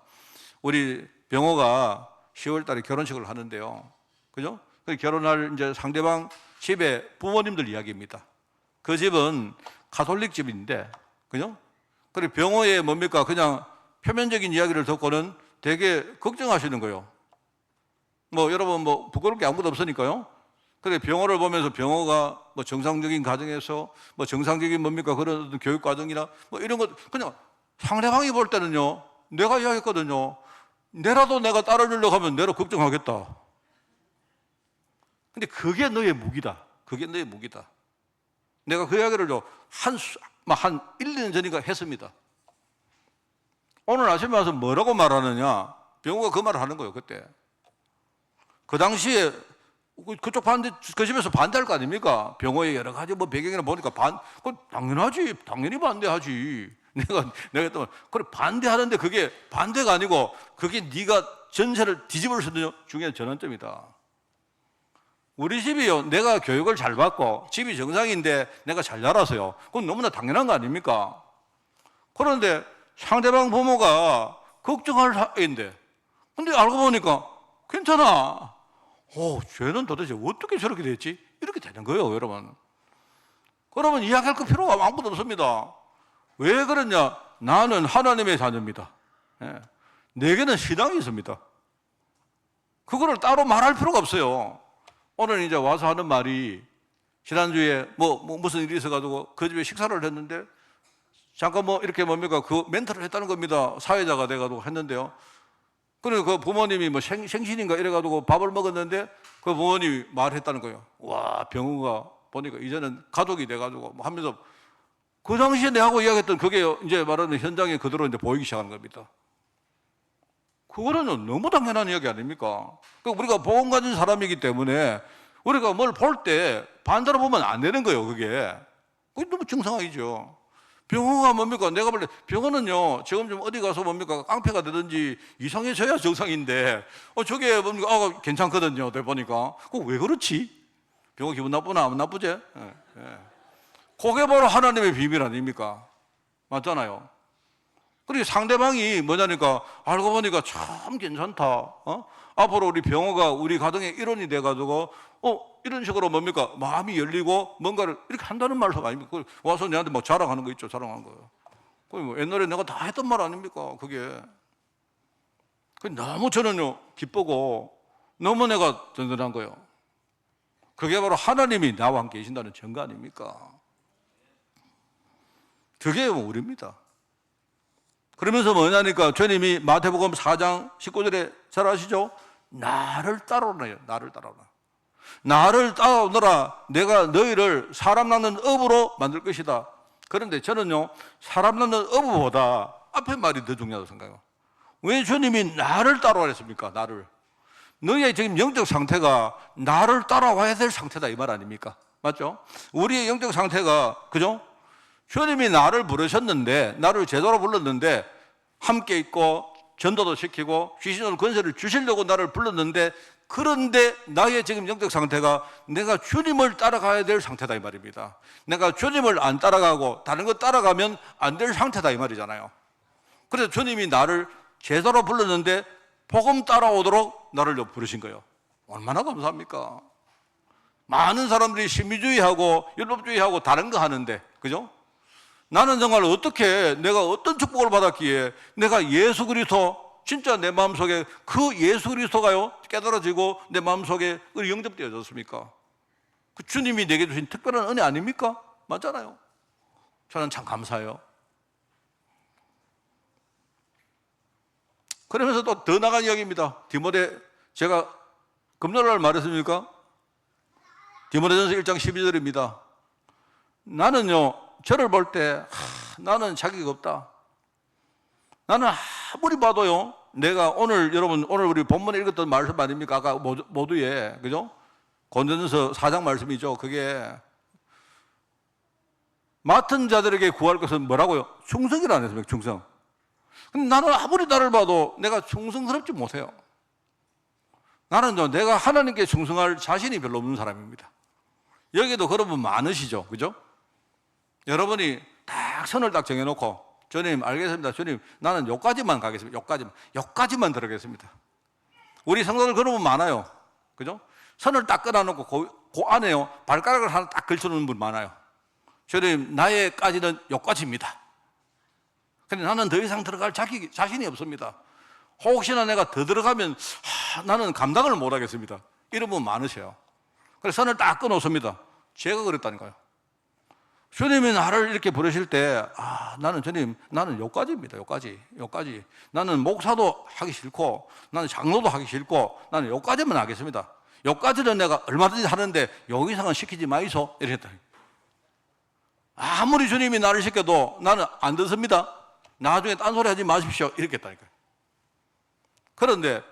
우리 병호가 10월 달에 결혼식을 하는데요. 그죠? 그 결혼할 이제 상대방 집에 부모님들 이야기입니다. 그 집은 가톨릭 집인데, 그죠? 그리고 병호의 뭡니까? 그냥 표면적인 이야기를 듣고는 되게 걱정하시는 거예요. 여러분 부끄러울 게 아무것도 없으니까요. 그래 병호를 보면서 병호가 정상적인 가정에서 정상적인 그런 어떤 교육 과정이나 이런 것, 그냥 상대방이 볼 때는요, 내가 이야기했거든요. 내라도 내가 따라주려고 하면 내로 걱정하겠다. 근데 그게 너의 무기다. 그게 너의 무기다. 내가 그 이야기를 한 1, 2년 전인가 했습니다. 오늘 아침에 와서 뭐라고 말하느냐, 병호가 그 말을 하는 거예요. 그때 그 당시에 그쪽 그 집에서 반대할 거 아닙니까? 병호의 여러 가지 배경이나 보니까 당연하지, 당연히 반대하지. 내가 또 그래 반대하는데 그게 반대가 아니고 그게 네가 전세를 뒤집을 수 있는 중요한 전환점이다. 우리 집이요, 내가 교육을 잘 받고 집이 정상인데 내가 잘 자라서요, 그건 너무나 당연한 거 아닙니까? 그런데 상대방 부모가 걱정할 사이인데, 근데 알고 보니까 괜찮아. 쟤는 도대체 어떻게 저렇게 됐지? 이렇게 되는 거예요, 여러분. 그러면 이야기할 거 필요가 아무것도 없습니다. 왜 그러냐? 나는 하나님의 자녀입니다. 내게는 신앙이 있습니다. 그거를 따로 말할 필요가 없어요. 오늘 이제 와서 하는 말이, 지난주에 무슨 일이 있어가지고 그 집에 식사를 했는데 잠깐 이렇게 그 멘트를 했다는 겁니다. 사회자가 돼가지고 했는데요. 그래 그 부모님이 생신인가 이래가지고 밥을 먹었는데 그 부모님이 말했다는 거예요. 와, 병우가 보니까 이제는 가족이 돼가지고 하면서 그 당시에 내하고 이야기했던 그게 이제 말하는 현장에 그대로 이제 보이기 시작하는 겁니다. 그거는 너무 당연한 이야기 아닙니까? 우리가 복음 가진 사람이기 때문에 우리가 뭘 볼 때 반대로 보면 안 되는 거예요, 그게 너무 정상이죠. 병호가 내가 볼 때 병호는요, 지금 좀 어디 가서 깡패가 되든지 이상해져야 정상인데, 저게 괜찮거든요, 내가 보니까. 왜 그렇지? 병호 기분 나쁘나? 안 나쁘지? 예. 그게 바로 하나님의 비밀 아닙니까? 맞잖아요. 그리고 상대방이 뭐냐니까, 알고 보니까 참 괜찮다. 앞으로 우리 병호가 우리 가정의 일원이 돼가지고, 이런 식으로 마음이 열리고 뭔가를 이렇게 한다는 말 아닙니까? 와서 내한테 자랑하는 거 있죠, 자랑하는 거요. 옛날에 내가 다 했던 말 아닙니까? 그게. 너무 저는요, 기쁘고, 너무 내가 든든한 거예요. 그게 바로 하나님이 나와 함께 계신다는 증거 아닙니까? 그게 우리입니다. 그러면서 뭐냐니까, 주님이 마태복음 4장 19절에 잘 아시죠? 나를 따라오라. 나를 따라오너라. 내가 너희를 사람 낳는 업으로 만들 것이다. 그런데 저는요, 사람 낳는 업보다 앞에 말이 더 중요하다고 생각해요. 왜 주님이 나를 따라오라 했습니까? 나를. 너희의 지금 영적 상태가 나를 따라와야 될 상태다, 이 말 아닙니까? 맞죠? 우리의 영적 상태가, 그죠? 주님이 나를 부르셨는데, 나를 제대로 불렀는데, 함께 있고 전도도 시키고 귀신으로 권세를 주시려고 나를 불렀는데, 그런데 나의 지금 영적 상태가 내가 주님을 따라가야 될 상태다, 이 말입니다. 내가 주님을 안 따라가고 다른 거 따라가면 안 될 상태다, 이 말이잖아요. 그래서 주님이 나를 제대로 불렀는데 복음 따라오도록 나를 부르신 거예요. 얼마나 감사합니까? 많은 사람들이 신비주의하고 율법주의하고 다른 거 하는데, 그죠? 나는 정말 어떻게 내가 어떤 축복을 받았기에 내가 예수 그리스도 진짜 내 마음속에 그 예수 그리스도가요 깨달아지고 내 마음속에 영접되어졌습니까? 그 주님이 내게 주신 특별한 은혜 아닙니까? 맞잖아요. 저는 참 감사해요. 그러면서 또 더 나간 이야기입니다. 디모데, 제가 금요일날 말했습니까? 디모데전서 1장 12절입니다. 나는요, 저를 볼 때 나는 자격이 없다. 나는 아무리 봐도요, 내가 오늘 여러분 오늘 우리 본문에 읽었던 말씀 아닙니까? 아까 모두에, 그죠? 고린도전서 4장 말씀이죠. 그게 맡은 자들에게 구할 것은 뭐라고요? 충성이라 안 했습니까? 충성. 근데 나는 아무리 나를 봐도 내가 충성스럽지 못해요. 나는요, 내가 하나님께 충성할 자신이 별로 없는 사람입니다. 여기도 그런 분 많으시죠, 그죠? 여러분이 딱 선을 딱 정해놓고, 주님 알겠습니다. 주님 나는 여기까지만 가겠습니다. 여기까지만 들어가겠습니다. 우리 성도들 그런 분 많아요, 그죠? 선을 딱 끊어놓고 그 안에요 발가락을 하나 딱 걸쳐놓는 분 많아요. 주님 나의까지는 여기까지입니다. 근데 나는 더 이상 들어갈 자신이 없습니다. 혹시나 내가 더 들어가면 나는 감당을 못 하겠습니다. 이런 분 많으세요. 그래서 선을 딱 끊어놓습니다. 제가 그랬다니까요. 주님이 나를 이렇게 부르실 때, 나는 주님, 나는 여기까지입니다. 여기까지. 나는 목사도 하기 싫고, 나는 장로도 하기 싫고, 나는 여기까지만 하겠습니다. 여기까지는 내가 얼마든지 하는데, 여기 이상은 시키지 마이소. 이랬더니. 아무리 주님이 나를 시켜도 나는 안 듣습니다. 나중에 딴소리 하지 마십시오. 이렇게 했다니까요. 그런데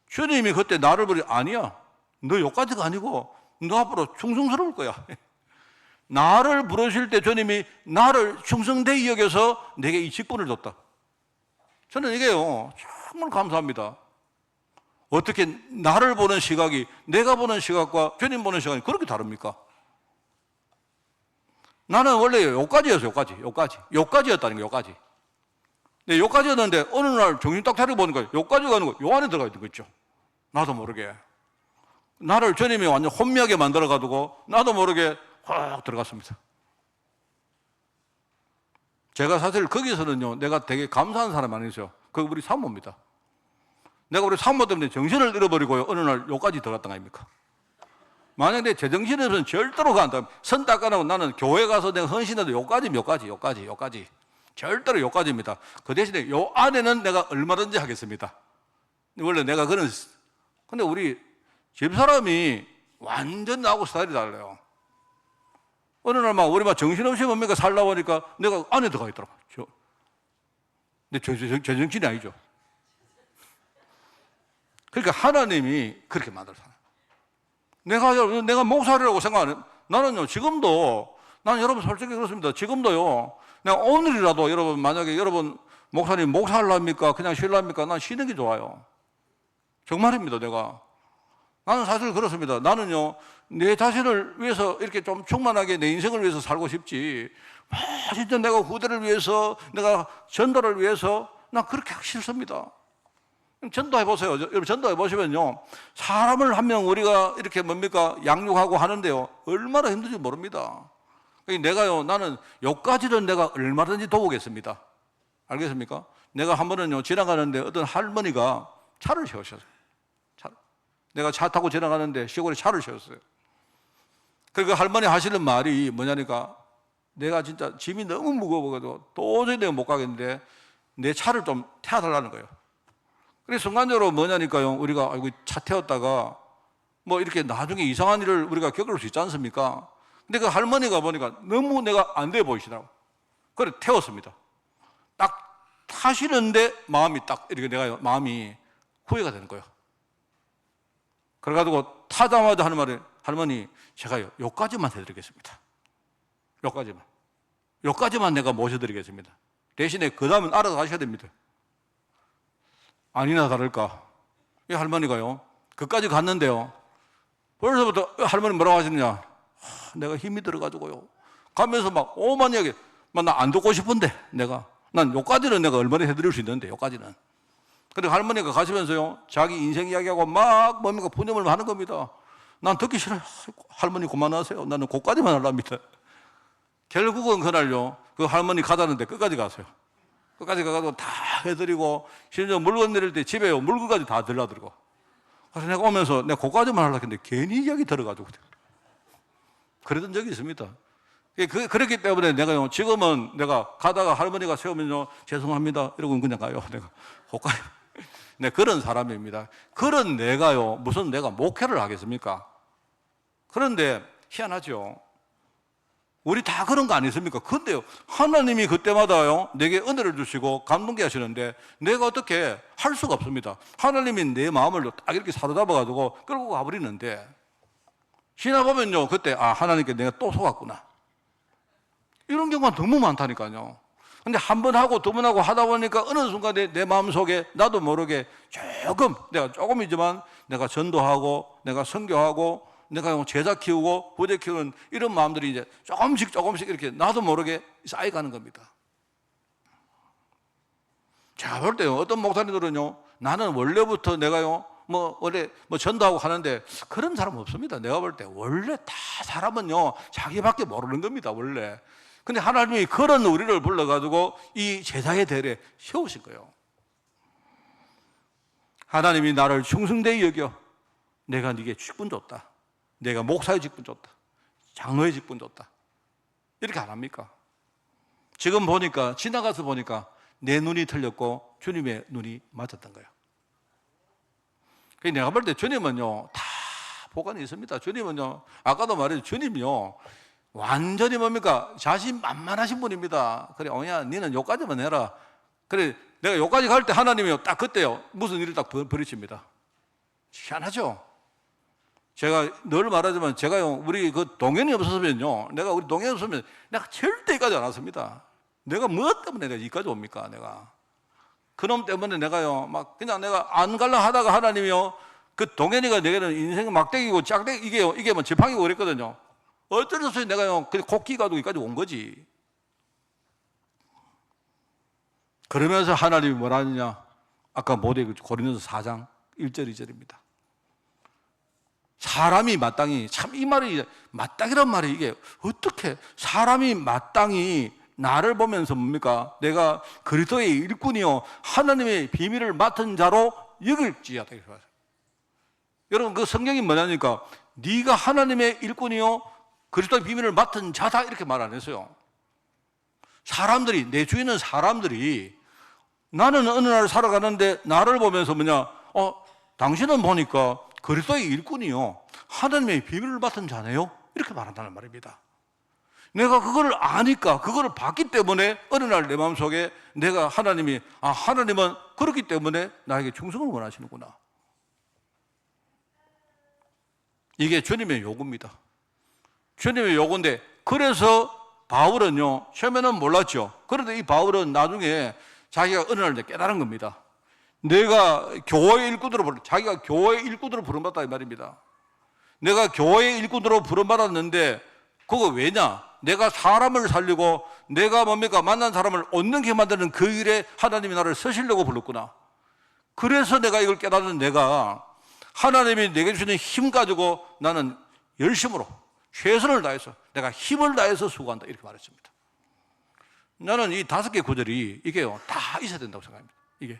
주님이 그때 나를 부르니, 아니야. 너 여기까지가 아니고, 너 앞으로 충성스러울 거야. 나를 부르실 때 주님이 나를 충성되이 여겨서 내게 이 직분을 줬다. 저는 이게요, 정말 감사합니다. 어떻게 나를 보는 시각이, 내가 보는 시각과 주님 보는 시각이 그렇게 다릅니까? 나는 원래 여기까지였어요, 여기까지였다는 거예요, 여기까지. 네, 여기까지였는데 어느 날 정신 딱 차리고 보니까 여기까지 가는 거, 요 안에 들어가 있는 거 있죠. 나도 모르게. 나를 주님이 완전 혼미하게 만들어가지고 나도 모르게 확 들어갔습니다. 제가 사실 거기서는요, 내가 되게 감사한 사람 아니었어요. 그게 우리 사모입니다. 내가 우리 사모 때문에 정신을 잃어버리고요, 어느 날 여기까지 들어갔던 거 아닙니까? 만약 내 제정신이 없으면 절대로 간다. 선 닦아놓고 나는 교회 가서 내가 헌신해도 여기까지. 절대로 여기까지입니다. 그 대신에 요 안에는 내가 얼마든지 하겠습니다. 원래 내가 근데 우리 집사람이 완전 나하고 스타일이 달라요. 어느 날 우리 정신없이 뭡니까 살다 보니까 내가 안에 들어가 있더라고. 근데 제정신이 아니죠. 그러니까 하나님이 그렇게 만들었어요. 내가 목사라고 생각하는, 나는요, 지금도, 난 여러분 솔직히 그렇습니다. 지금도요, 내가 오늘이라도 여러분, 만약에 여러분, 목사님 목사하려합니까? 그냥 쉬려합니까? 난 쉬는 게 좋아요. 정말입니다, 내가. 나는 사실 그렇습니다. 나는요, 내 자신을 위해서 이렇게 좀 충만하게 내 인생을 위해서 살고 싶지, 진짜 내가 후대를 위해서, 내가 전도를 위해서, 난 그렇게 하기 싫습니다. 전도해 보세요. 여러분 전도해 보시면요, 사람을 한 명 우리가 이렇게 양육하고 하는데요, 얼마나 힘든지 모릅니다. 내가요, 나는 여기까지는 내가 얼마든지 도우겠습니다. 알겠습니까? 내가 한 번은요, 지나가는데 어떤 할머니가 차를 세우셨어요. 내가 차 타고 지나가는데 시골에 차를 세웠어요. 그러니까 할머니 하시는 말이 뭐냐니까, 내가 진짜 짐이 너무 무거워가지고 도저히 내가 못 가겠는데 내 차를 좀 태워달라는 거예요. 그래서 순간적으로 뭐냐니까요, 우리가 차 태웠다가 이렇게 나중에 이상한 일을 우리가 겪을 수 있지 않습니까? 근데 그 할머니가 보니까 너무 내가 안 돼 보이시더라고. 그래 태웠습니다. 딱 타시는데 마음이 딱 이렇게 내가 마음이 후회가 되는 거예요. 그래가지고 타자마자 하는 말이, 할머니 제가요, 여기까지만 해드리겠습니다. 여기까지만 내가 모셔드리겠습니다. 대신에 그 다음은 알아서 하셔야 됩니다. 아니나 다를까, 이 할머니가요, 그까지 갔는데요, 벌써부터 할머니 뭐라고 하셨느냐, 내가 힘이 들어가지고요, 가면서 오만 이야기, 나 안 듣고 싶은데, 난 여기까지는 내가 얼마나 해드릴 수 있는데, 여기까지는. 근데 할머니가 가시면서요, 자기 인생 이야기하고 막 뭡니까 분념을 하는 겁니다. 난 듣기 싫어요. 할머니 그만하세요. 나는 그까지만 하랍니다. 결국은 그날요, 그 할머니 가자는데 끝까지 가세요. 끝까지 가가지고 다 해드리고, 심지어 물건 내릴 때 집에요, 물건까지 다 들라드리고. 그래서 내가 오면서 내가 그까지만 하려고 했는데 괜히 이야기 들어가지고 그랬던 적이 있습니다. 그렇기 때문에 내가요, 지금은 내가 가다가 할머니가 세우면요, 죄송합니다 이러고 그냥 가요. 내가 그까지. 네, 그런 사람입니다. 그런 내가요, 무슨 내가 목회를 하겠습니까? 그런데 희한하죠. 우리 다 그런 거 아니십니까? 근데요, 하나님이 그때마다요, 내게 은혜를 주시고 감동케 하시는데 내가 어떻게 할 수가 없습니다. 하나님이 내 마음을 딱 이렇게 사로잡아가지고 끌고 가버리는데, 지나보면요, 그때, 하나님께 내가 또 속았구나. 이런 경우가 너무 많다니까요. 근데 한 번 하고 두 번 하고 하다 보니까 어느 순간에 내 마음속에 나도 모르게 내가 조금이지만 내가 전도하고 내가 선교하고 내가 제자 키우고 부대 키우는 이런 마음들이 이제 조금씩 이렇게 나도 모르게 쌓여가는 겁니다. 제가 볼 때요, 어떤 목사님들은요, 나는 원래부터 내가요, 원래 전도하고 하는데 그런 사람 없습니다. 내가 볼 때 원래 다 사람은요, 자기밖에 모르는 겁니다, 원래. 근데 하나님이 그런 우리를 불러가지고 이 제자의 대례 세우신 거예요. 하나님이 나를 충성되이 여겨 내가 네게 직분 줬다. 내가 목사의 직분 줬다. 장로의 직분 줬다. 이렇게 안 합니까? 지금 보니까, 지나가서 보니까 내 눈이 틀렸고 주님의 눈이 맞았던 거예요. 내가 볼 때 주님은요, 다 보관이 있습니다. 주님은요, 아까도 말했죠. 주님이요, 완전히 뭡니까? 자신만만하신 분입니다. 그래, 야, 너는 요까지만 해라. 그래, 내가 요까지 갈 때 하나님이요, 딱 그때요, 무슨 일을 딱 버리십니다. 희한하죠? 제가 늘 말하지만, 제가요, 우리 그 동현이 없었으면요, 내가 우리 동현이 없으면 내가 절대 여기까지 안 왔습니다. 내가 뭐 때문에 내가 여기까지 옵니까, 내가. 그놈 때문에 내가요, 막 그냥 내가 안 갈라 하다가 하나님이요, 그 동현이가 내게는 인생 막대기고 짝대기, 이게 뭐 지팡이고 그랬거든요. 어쩔 수 없이 내가요, 그냥 곡기 가지고 여기까지 온 거지. 그러면서 하나님이 뭐라 하느냐? 아까 모두에 고린도서 4장 1절 2절입니다. 사람이 마땅히, 참 이 말이, 마땅이란 말이 이게 어떻게 사람이 마땅히 나를 보면서 뭡니까? 내가 그리스도의 일꾼이요, 하나님의 비밀을 맡은 자로 여길지어다. 여러분, 그 성경이 뭐냐니까, 네가 하나님의 일꾼이요, 그리스도의 비밀을 맡은 자다, 이렇게 말 안 했어요. 사람들이, 내 주위에 있는 사람들이, 나는 어느 날 살아가는데 나를 보면서 뭐냐, 당신은 보니까 그리스도의 일꾼이요, 하나님의 비밀을 맡은 자네요, 이렇게 말한다는 말입니다. 내가 그거를 아니까, 그거를 봤기 때문에 어느 날 내 마음속에 내가 하나님은 그렇기 때문에 나에게 충성을 원하시는구나. 이게 주님의 요구입니다. 주님의 요구인데, 그래서 바울은요, 처음에는 몰랐죠. 그런데 이 바울은 나중에 자기가 어느 날 깨달은 겁니다. 내가 교회의 일꾼으로 자기가 교회의 일꾼으로 부름받았다, 이 말입니다. 내가 교회의 일꾼으로 부름받았는데, 그거 왜냐? 내가 사람을 살리고 내가 뭡니까? 만난 사람을 얻는 게 만드는 그 일에 하나님이 나를 쓰시려고 불렀구나. 그래서 내가 이걸 깨달은 내가 하나님이 내게 주시는 힘 가지고 나는 열심으로 최선을 다해서 내가 힘을 다해서 수고한다, 이렇게 말했습니다. 나는 이 5개 구절이 이게요, 다 있어야 된다고 생각합니다. 이게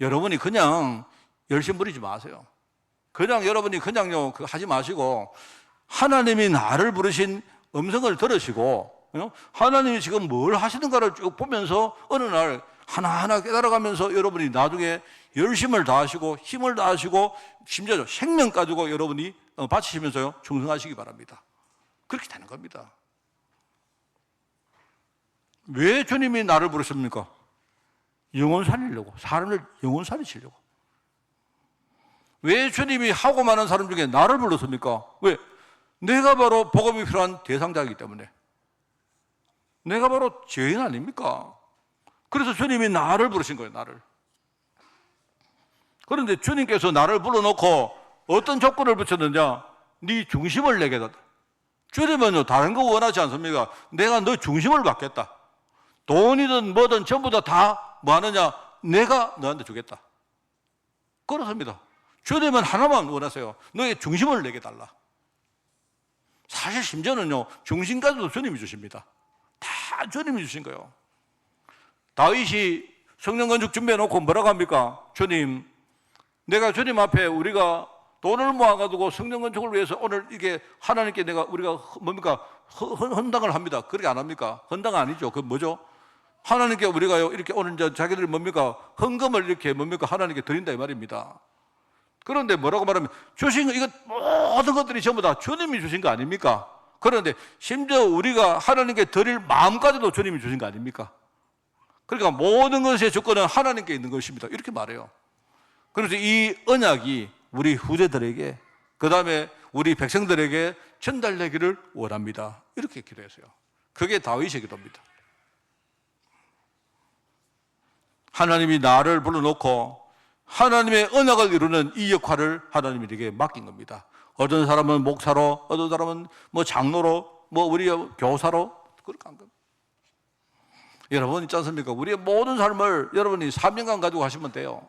여러분이 그냥 열심 부리지 마세요. 그냥 여러분이 그냥요 하지 마시고, 하나님이 나를 부르신 음성을 들으시고, 하나님이 지금 뭘 하시는가를 쭉 보면서 어느 날 하나하나 깨달아가면서 여러분이 나중에 열심을 다하시고 힘을 다하시고 심지어 생명 가지고 여러분이 바치시면서요 충성하시기 바랍니다. 그렇게 되는 겁니다. 왜 주님이 나를 부르십니까? 영혼 살리려고, 사람을 영혼 살리시려고. 왜 주님이 하고 많은 사람 중에 나를 불렀습니까? 왜? 내가 바로 복음이 필요한 대상자이기 때문에. 내가 바로 죄인 아닙니까? 그래서 주님이 나를 부르신 거예요, 나를. 그런데 주님께서 나를 불러놓고 어떤 조건을 붙였느냐? 네 중심을 내게 줬다. 주님은요, 다른 거 원하지 않습니까? 내가 너 중심을 받겠다. 돈이든 뭐든 전부 다 뭐 하느냐? 내가 너한테 주겠다. 그렇습니다. 주님은 하나만 원하세요. 너의 중심을 내게 달라. 사실 심지어는요, 중심까지도 주님이 주십니다. 다 주님이 주신 거예요. 다윗이 성령 건축 준비해놓고 뭐라고 합니까? 주님, 내가 주님 앞에 우리가 돈을 모아가지고 성령 건축을 위해서 오늘 이게 하나님께 우리가 뭡니까? 헌당을 합니다. 그렇게 안 합니까? 헌당 아니죠. 그 뭐죠? 하나님께 우리가요, 이렇게 오늘 자기들이 뭡니까? 헌금을 이렇게 뭡니까? 하나님께 드린다 이 말입니다. 그런데 뭐라고 말하면 주신 거, 이거 모든 것들이 전부 다 주님이 주신 거 아닙니까? 그런데 심지어 우리가 하나님께 드릴 마음까지도 주님이 주신 거 아닙니까? 그러니까 모든 것의 조건은 하나님께 있는 것입니다. 이렇게 말해요. 그래서 이 언약이 우리 후대들에게, 그 다음에 우리 백성들에게 전달되기를 원합니다. 이렇게 기도했어요. 그게 다윗의 기도입니다. 하나님이 나를 불러놓고 하나님의 언약을 이루는 이 역할을 하나님이 내게 맡긴 겁니다. 어떤 사람은 목사로, 어떤 사람은 뭐 장로로, 뭐 우리 교사로 그렇게 한 겁니다. 여러분 있지 않습니까? 우리의 모든 삶을 여러분이 3년간 가지고 하시면 돼요.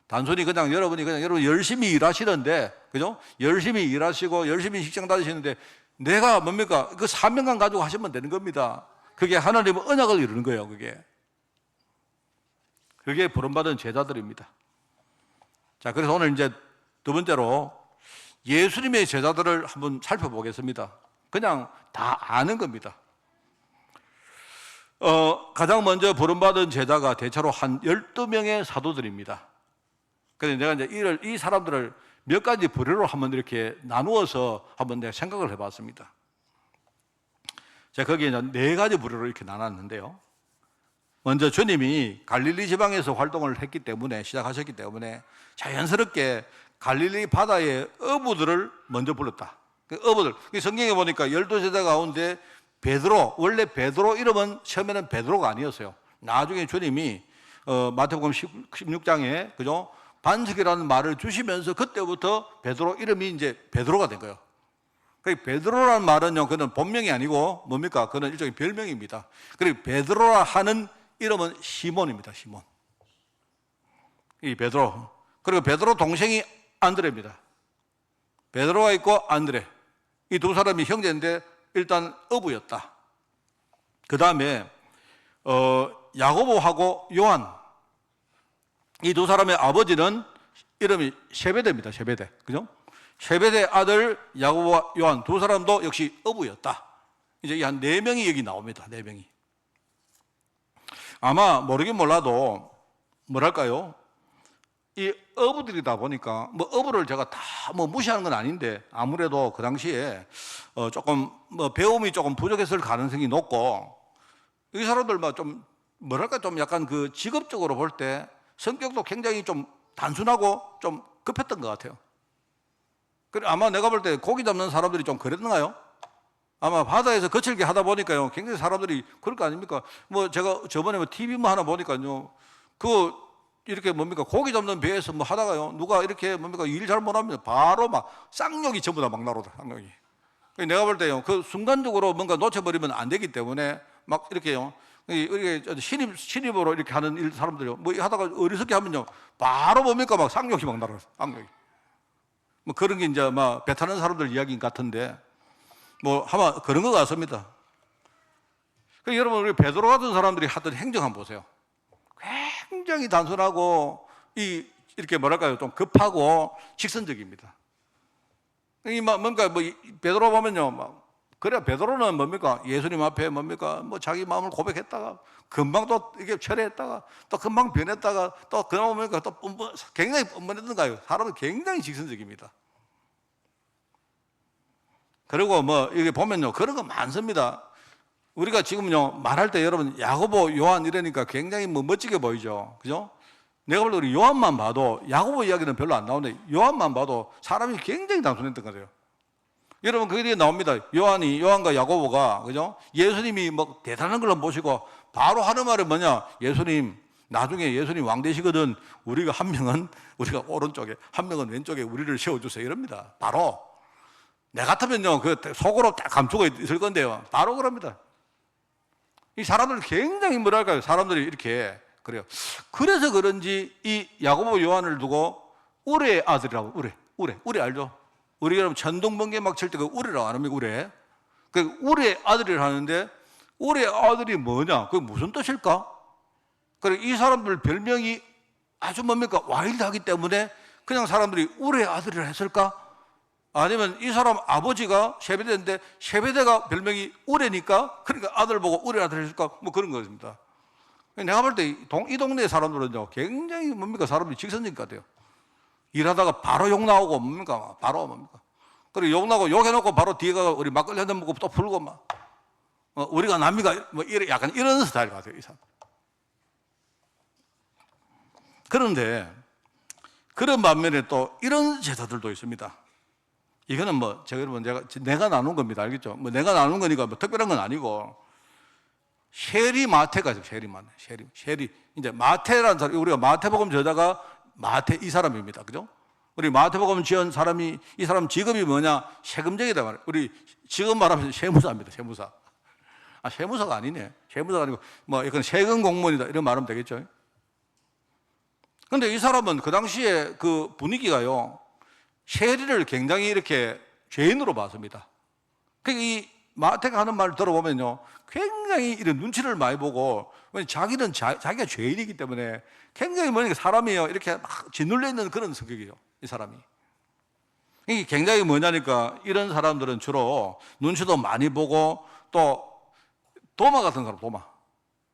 단순히 그냥 여러분 열심히 일하시는데, 그죠? 열심히 일하시고 열심히 직장 다니시는데 내가 뭡니까? 그 3년간 가지고 하시면 되는 겁니다. 그게 하나님의 언약을 이루는 거예요. 그게 부름받은 제자들입니다. 자, 그래서 오늘 이제 두 번째로 예수님의 제자들을 한번 살펴보겠습니다. 그냥 다 아는 겁니다. 가장 먼저 부름받은 제자가 대체로 한 12명의 사도들입니다. 그래서 내가 이제 이 사람들을 몇 가지 부류로 한번 이렇게 나누어서 한번 내가 생각을 해봤습니다. 자, 거기에 네 가지 부류로 이렇게 나눴는데요. 먼저 주님이 갈릴리 지방에서 활동을 했기 때문에, 시작하셨기 때문에 자연스럽게 갈릴리 바다의 어부들을 먼저 불렀다. 그 어부들, 성경에 보니까 12제자 가운데 베드로, 원래 베드로 이름은 처음에는 베드로가 아니었어요. 나중에 주님이 마태복음 16장에 그죠? 반석이라는 말을 주시면서 그때부터 베드로 이름이 이제 베드로가 된 거예요. 그 베드로라는 말은요, 그는 본명이 아니고 뭡니까? 그는 일종의 별명입니다. 그리고 베드로라 하는 이름은 시몬입니다. 시몬. 이 베드로. 그리고 베드로 동생이 안드레입니다. 베드로가 있고 안드레. 이 두 사람이 형제인데 일단 어부였다. 그 다음에 야고보하고 요한. 이 두 사람의 아버지는 이름이 세베대입니다. 세베대. 그죠? 세베대 아들 야고보와 요한 두 사람도 역시 어부였다. 이제 한 4명이 여기 나옵니다. 4명이. 아마 모르긴 몰라도 뭐랄까요? 이 어부들이다 보니까 뭐 어부를 제가 다 뭐 무시하는 건 아닌데 아무래도 그 당시에 조금 뭐 배움이 조금 부족했을 가능성이 높고 이 사람들 좀 뭐랄까 좀 약간 그 직업적으로 볼 때 성격도 굉장히 좀 단순하고 좀 급했던 것 같아요. 그래 아마 내가 볼 때 고기 잡는 사람들이 좀 그랬나요? 아마 바다에서 거칠게 하다 보니까요, 굉장히 사람들이 그럴 거 아닙니까? 뭐 제가 저번에 뭐 TV 뭐 하나 보니까요, 이렇게 뭡니까? 고기 잡는 배에서 뭐 하다가요, 누가 이렇게 뭡니까? 일 잘 못하면 바로 막 쌍욕이 전부 다 막 나오더라, 쌍욕이. 내가 볼 때요, 그 순간적으로 뭔가 놓쳐버리면 안 되기 때문에 막 이렇게요, 이렇게 신입으로 이렇게 하는 사람들이요, 뭐 하다가 어리석게 하면요, 바로 뭡니까? 막 쌍욕이 막 나오더라, 쌍욕이. 뭐 그런 게 이제 막 배 타는 사람들 이야기 같은데, 뭐 아마 그런 것 같습니다. 여러분, 우리 베드로 같은 사람들이 하던 행정 한번 보세요. 굉장히 단순하고 이렇게 뭐랄까요, 좀 급하고 직선적입니다. 뭔가 뭐 베드로 보면요, 그래 베드로는 뭡니까? 예수님 앞에 뭡니까? 뭐 자기 마음을 고백했다가 금방 또 이게 철회했다가 또 금방 변했다가 또 그나마 뭡니까? 또 굉장히 뻔뻔했던가요? 사람은 굉장히 직선적입니다. 그리고 뭐 이게 보면요, 그런 거 많습니다. 우리가 지금요 말할 때 여러분 야고보, 요한 이러니까 굉장히 뭐 멋지게 보이죠, 그죠? 내가 볼 때 우리 요한만 봐도 야고보 이야기는 별로 안 나오는데 요한만 봐도 사람이 굉장히 단순했던 거예요. 여러분 그게 뒤에 나옵니다. 요한과 야고보가 그죠? 예수님이 뭐 대단한 걸 보시고 바로 하는 말은 뭐냐? 예수님 나중에 예수님 왕 되시거든. 우리가 한 명은 우리가 오른쪽에 한 명은 왼쪽에 우리를 세워주세요 이럽니다. 바로 내 같으면요 그 속으로 딱 감추고 있을 건데요. 바로 그럽니다. 이 사람들 굉장히 뭐랄까요? 사람들이 이렇게 그래요. 그래서 그런지 이 야고보 요한을 두고 우레의 아들이라고, 우레 알죠? 우리 여러분 천둥번개 막 칠 때 그 우레라고 안 합니까? 그 우레의 아들이라 하는데 우레의 아들이 뭐냐? 그게 무슨 뜻일까? 그래 이 사람들 별명이 아주 뭡니까? 와일드하기 때문에 그냥 사람들이 우레의 아들이라 했을까? 아니면 이 사람 아버지가 셰베데인데 셰베데가 별명이 우레니까 그러니까 아들 보고 우레 아들 했을까? 뭐 그런 거입니다. 내가 볼 때 이 동네 사람들은요 굉장히 뭡니까? 사람들이 직선적인 것 같아요. 일하다가 바로 욕 나오고 뭡니까? 바로 뭡니까? 그리고 욕 나고 욕해놓고 바로 뒤에 가 우리 막걸리 한 잔 먹고 또 풀고 막 우리가 남미가 뭐 이래 약간 이런 스타일 같아요 이 사람. 그런데 그런 반면에 또 이런 제사들도 있습니다. 이거는 뭐 내가 나눈 겁니다. 알겠죠? 뭐 내가 나눈 거니까 뭐 특별한 건 아니고 셰리 마테가 있어요. 셰리 이제 마테라는 사람 우리가 마태복음 저자가 마테 이 사람입니다. 그죠? 우리 마태복음 지은 사람이 이 사람 직업이 뭐냐? 세금쟁이다 말이에요. 우리 지금 말하면 세무사입니다. 세무사. 아 세무사가 아니네. 세무사가 아니고 뭐 이건 세금 공무원이다 이런 말하면 되겠죠. 근데 이 사람은 그 당시에 그 분위기가요, 셰리를 굉장히 이렇게 죄인으로 봤습니다. 이 마태가 하는 말을 들어보면요, 굉장히 이런 눈치를 많이 보고, 자기는 자기가 죄인이기 때문에 굉장히 뭐냐, 사람이요, 이렇게 막 짓눌려 있는 그런 성격이에요, 이 사람이. 이게 굉장히 뭐냐니까, 이런 사람들은 주로 눈치도 많이 보고, 또 도마 같은 사람,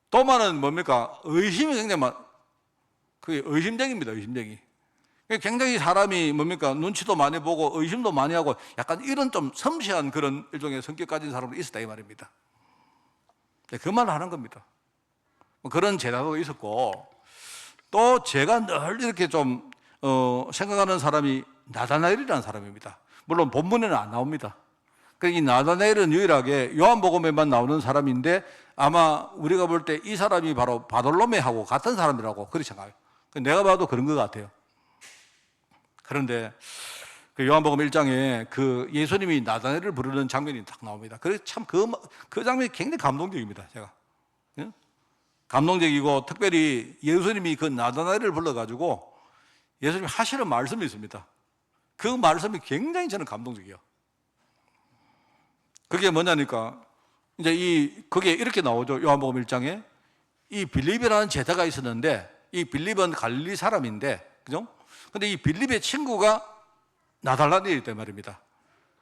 도마는 뭡니까? 의심이 굉장히 그게 의심쟁이입니다, 의심쟁이. 굉장히 사람이 뭡니까? 눈치도 많이 보고 의심도 많이 하고 약간 이런 좀 섬세한 그런 일종의 성격 가진 사람도 있었다 이 말입니다. 그 말을 하는 겁니다. 그런 제자도 있었고 또 제가 늘 이렇게 좀 생각하는 사람이 나다나엘이라는 사람입니다. 물론 본문에는 안 나옵니다. 이 나다나엘은 유일하게 요한복음에만 나오는 사람인데 아마 우리가 볼 때 이 사람이 바로 바돌로메하고 같은 사람이라고 그렇게 생각해요. 내가 봐도 그런 것 같아요. 그런데 그 요한복음 1장에 그 예수님이 나다나엘을 부르는 장면이 딱 나옵니다. 그래서 참 그 장면이 굉장히 감동적입니다. 제가 감동적이고 특별히 예수님이 그 나다나엘을 불러가지고 예수님이 하시는 말씀이 있습니다. 그 말씀이 굉장히 저는 감동적이에요. 그게 뭐냐니까 이제 그게 이렇게 나오죠. 요한복음 1장에 이 빌립이라는 제자가 있었는데 이 빌립은 갈릴리 사람인데 그죠? 근데 이 빌립의 친구가 나달라니엘이란 말입니다.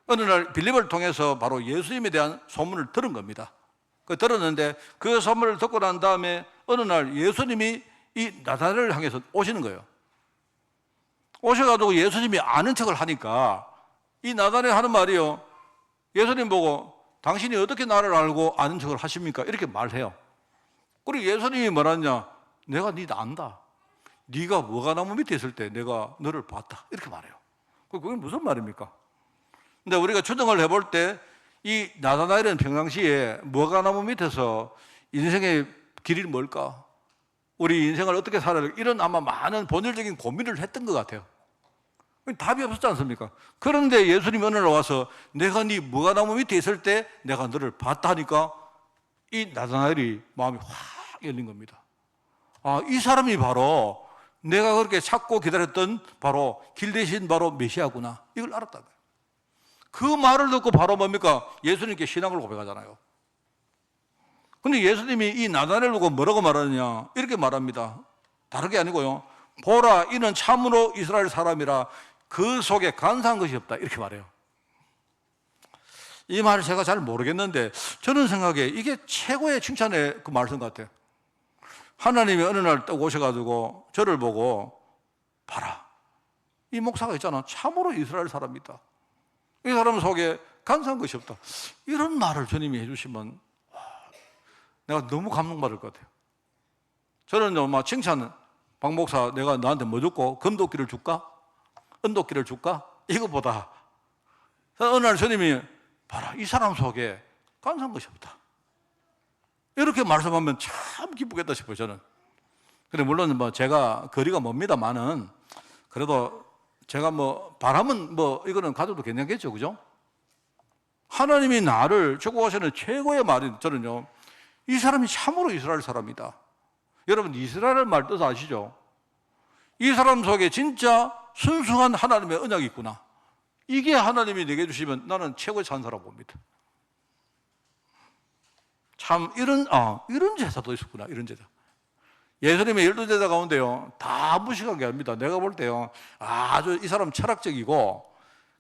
어느 날 빌립을 통해서 바로 예수님에 대한 소문을 들은 겁니다. 들었는데 그 소문을 듣고 난 다음에 어느 날 예수님이 이 나달라엘을 향해서 오시는 거예요. 오셔가지고 예수님이 아는 척을 하니까 이 나달라엘 하는 말이요. 예수님 보고 당신이 어떻게 나를 알고 아는 척을 하십니까? 이렇게 말해요. 그리고 예수님이 뭐라냐? 내가 네 안다. 네가 무화과나무 밑에 있을 때 내가 너를 봤다. 이렇게 말해요. 그게 무슨 말입니까? 근데 우리가 추정을 해볼 때 이 나다나엘은 평상시에 무화과나무 밑에서 인생의 길이 뭘까? 우리 인생을 어떻게 살아야 이런 아마 많은 본질적인 고민을 했던 것 같아요. 답이 없었지 않습니까? 그런데 예수님이 어느 날 와서 내가 네 무화과나무 밑에 있을 때 내가 너를 봤다 하니까 이 나다나엘이 마음이 확 열린 겁니다. 아, 이 사람이 바로 내가 그렇게 찾고 기다렸던 바로 길 대신 바로 메시아구나. 이걸 알았다. 그 말을 듣고 바로 뭡니까? 예수님께 신앙을 고백하잖아요. 근데 예수님이 이 나다나엘을 보고 뭐라고 말하느냐? 이렇게 말합니다. 다르게 아니고요. 보라, 이는 참으로 이스라엘 사람이라 그 속에 간사한 것이 없다. 이렇게 말해요. 이 말을 제가 잘 모르겠는데 저는 생각에 이게 최고의 칭찬의 그 말씀 같아요. 하나님이 어느 날 딱 오셔가지고 저를 보고 봐라. 이 목사가 있잖아. 참으로 이스라엘 사람이다. 이 사람 속에 간사한 것이 없다. 이런 말을 주님이 해주시면 내가 너무 감동받을 것 같아요. 저는 막 칭찬, 박 목사 내가 너한테 뭐 줄까? 금도끼를 줄까? 은도끼를 줄까? 이거보다 어느 날 주님이 봐라. 이 사람 속에 간사한 것이 없다. 이렇게 말씀하면 참 기쁘겠다 싶어요, 저는. 근데 물론 뭐 제가 거리가 멉니다만은 그래도 제가 뭐 바람은 뭐 이거는 가져도 괜찮겠죠, 그죠? 하나님이 나를 축복하시는 최고의 말이 저는요, 이 사람이 참으로 이스라엘 사람이다. 여러분 이스라엘 말 뜻 아시죠? 이 사람 속에 진짜 순수한 하나님의 언약이 있구나. 이게 하나님이 내게 주시면 나는 최고의 찬사라고 봅니다. 참 이런 제사도 있었구나. 이런 제사. 예수님의 12제자 가운데요 다 무식하게 합니다. 내가 볼 때요 아주 이 사람 철학적이고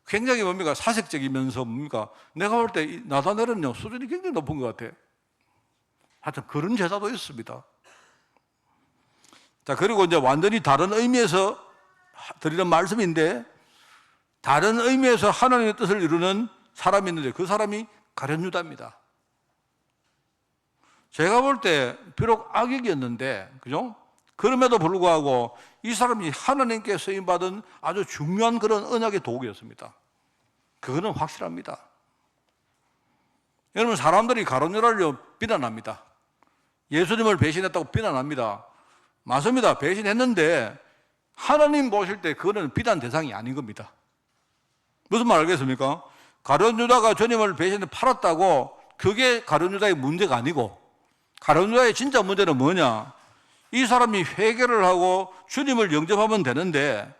굉장히 뭡니까 사색적이면서 뭡니까 내가 볼 때 나다넬은요 수준이 굉장히 높은 것 같아. 하여튼 그런 제사도 있습니다. 자, 그리고 이제 완전히 다른 의미에서 드리는 말씀인데, 다른 의미에서 하나님의 뜻을 이루는 사람이 있는데 그 사람이 가룟 유다입니다. 제가 볼 때 비록 악역이었는데, 그죠? 그럼에도 불구하고 이 사람이 하나님께 쓰임받은 아주 중요한 그런 언약의 도구였습니다. 그거는 확실합니다. 여러분, 사람들이 가룟 유다를 비난합니다. 예수님을 배신했다고 비난합니다. 맞습니다. 배신했는데 하나님 보실 때 그거는 비난 대상이 아닌 겁니다. 무슨 말 알겠습니까? 가룟 유다가 주님을 배신해 팔았다고 그게 가룟 유다의 문제가 아니고, 가룟 유다의 진짜 문제는 뭐냐? 이 사람이 회개를 하고 주님을 영접하면 되는데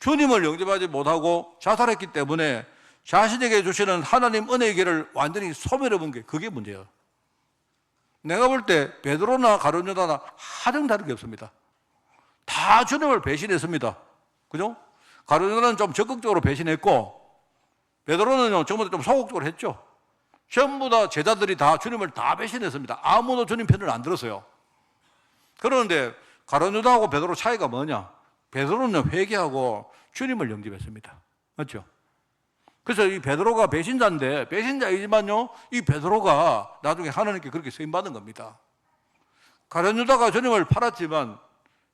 주님을 영접하지 못하고 자살했기 때문에 자신에게 주시는 하나님 은혜의 길을 완전히 소멸해 본 게 그게 문제예요. 내가 볼 때 베드로나 가룟 유다나 하등 다른 게 없습니다. 다 주님을 배신했습니다. 그죠? 가룟 유다는 좀 적극적으로 배신했고 베드로는 전부 다 좀 소극적으로 했죠. 전부 다 제자들이 다 주님을 다 배신했습니다. 아무도 주님 편을 안 들었어요. 그런데 가룟 유다하고 베드로 차이가 뭐냐? 베드로는 회개하고 주님을 영접했습니다. 맞죠? 그래서 이 베드로가 배신자인데, 배신자이지만요 이 베드로가 나중에 하나님께 그렇게 쓰임받은 겁니다. 가룟 유다가 주님을 팔았지만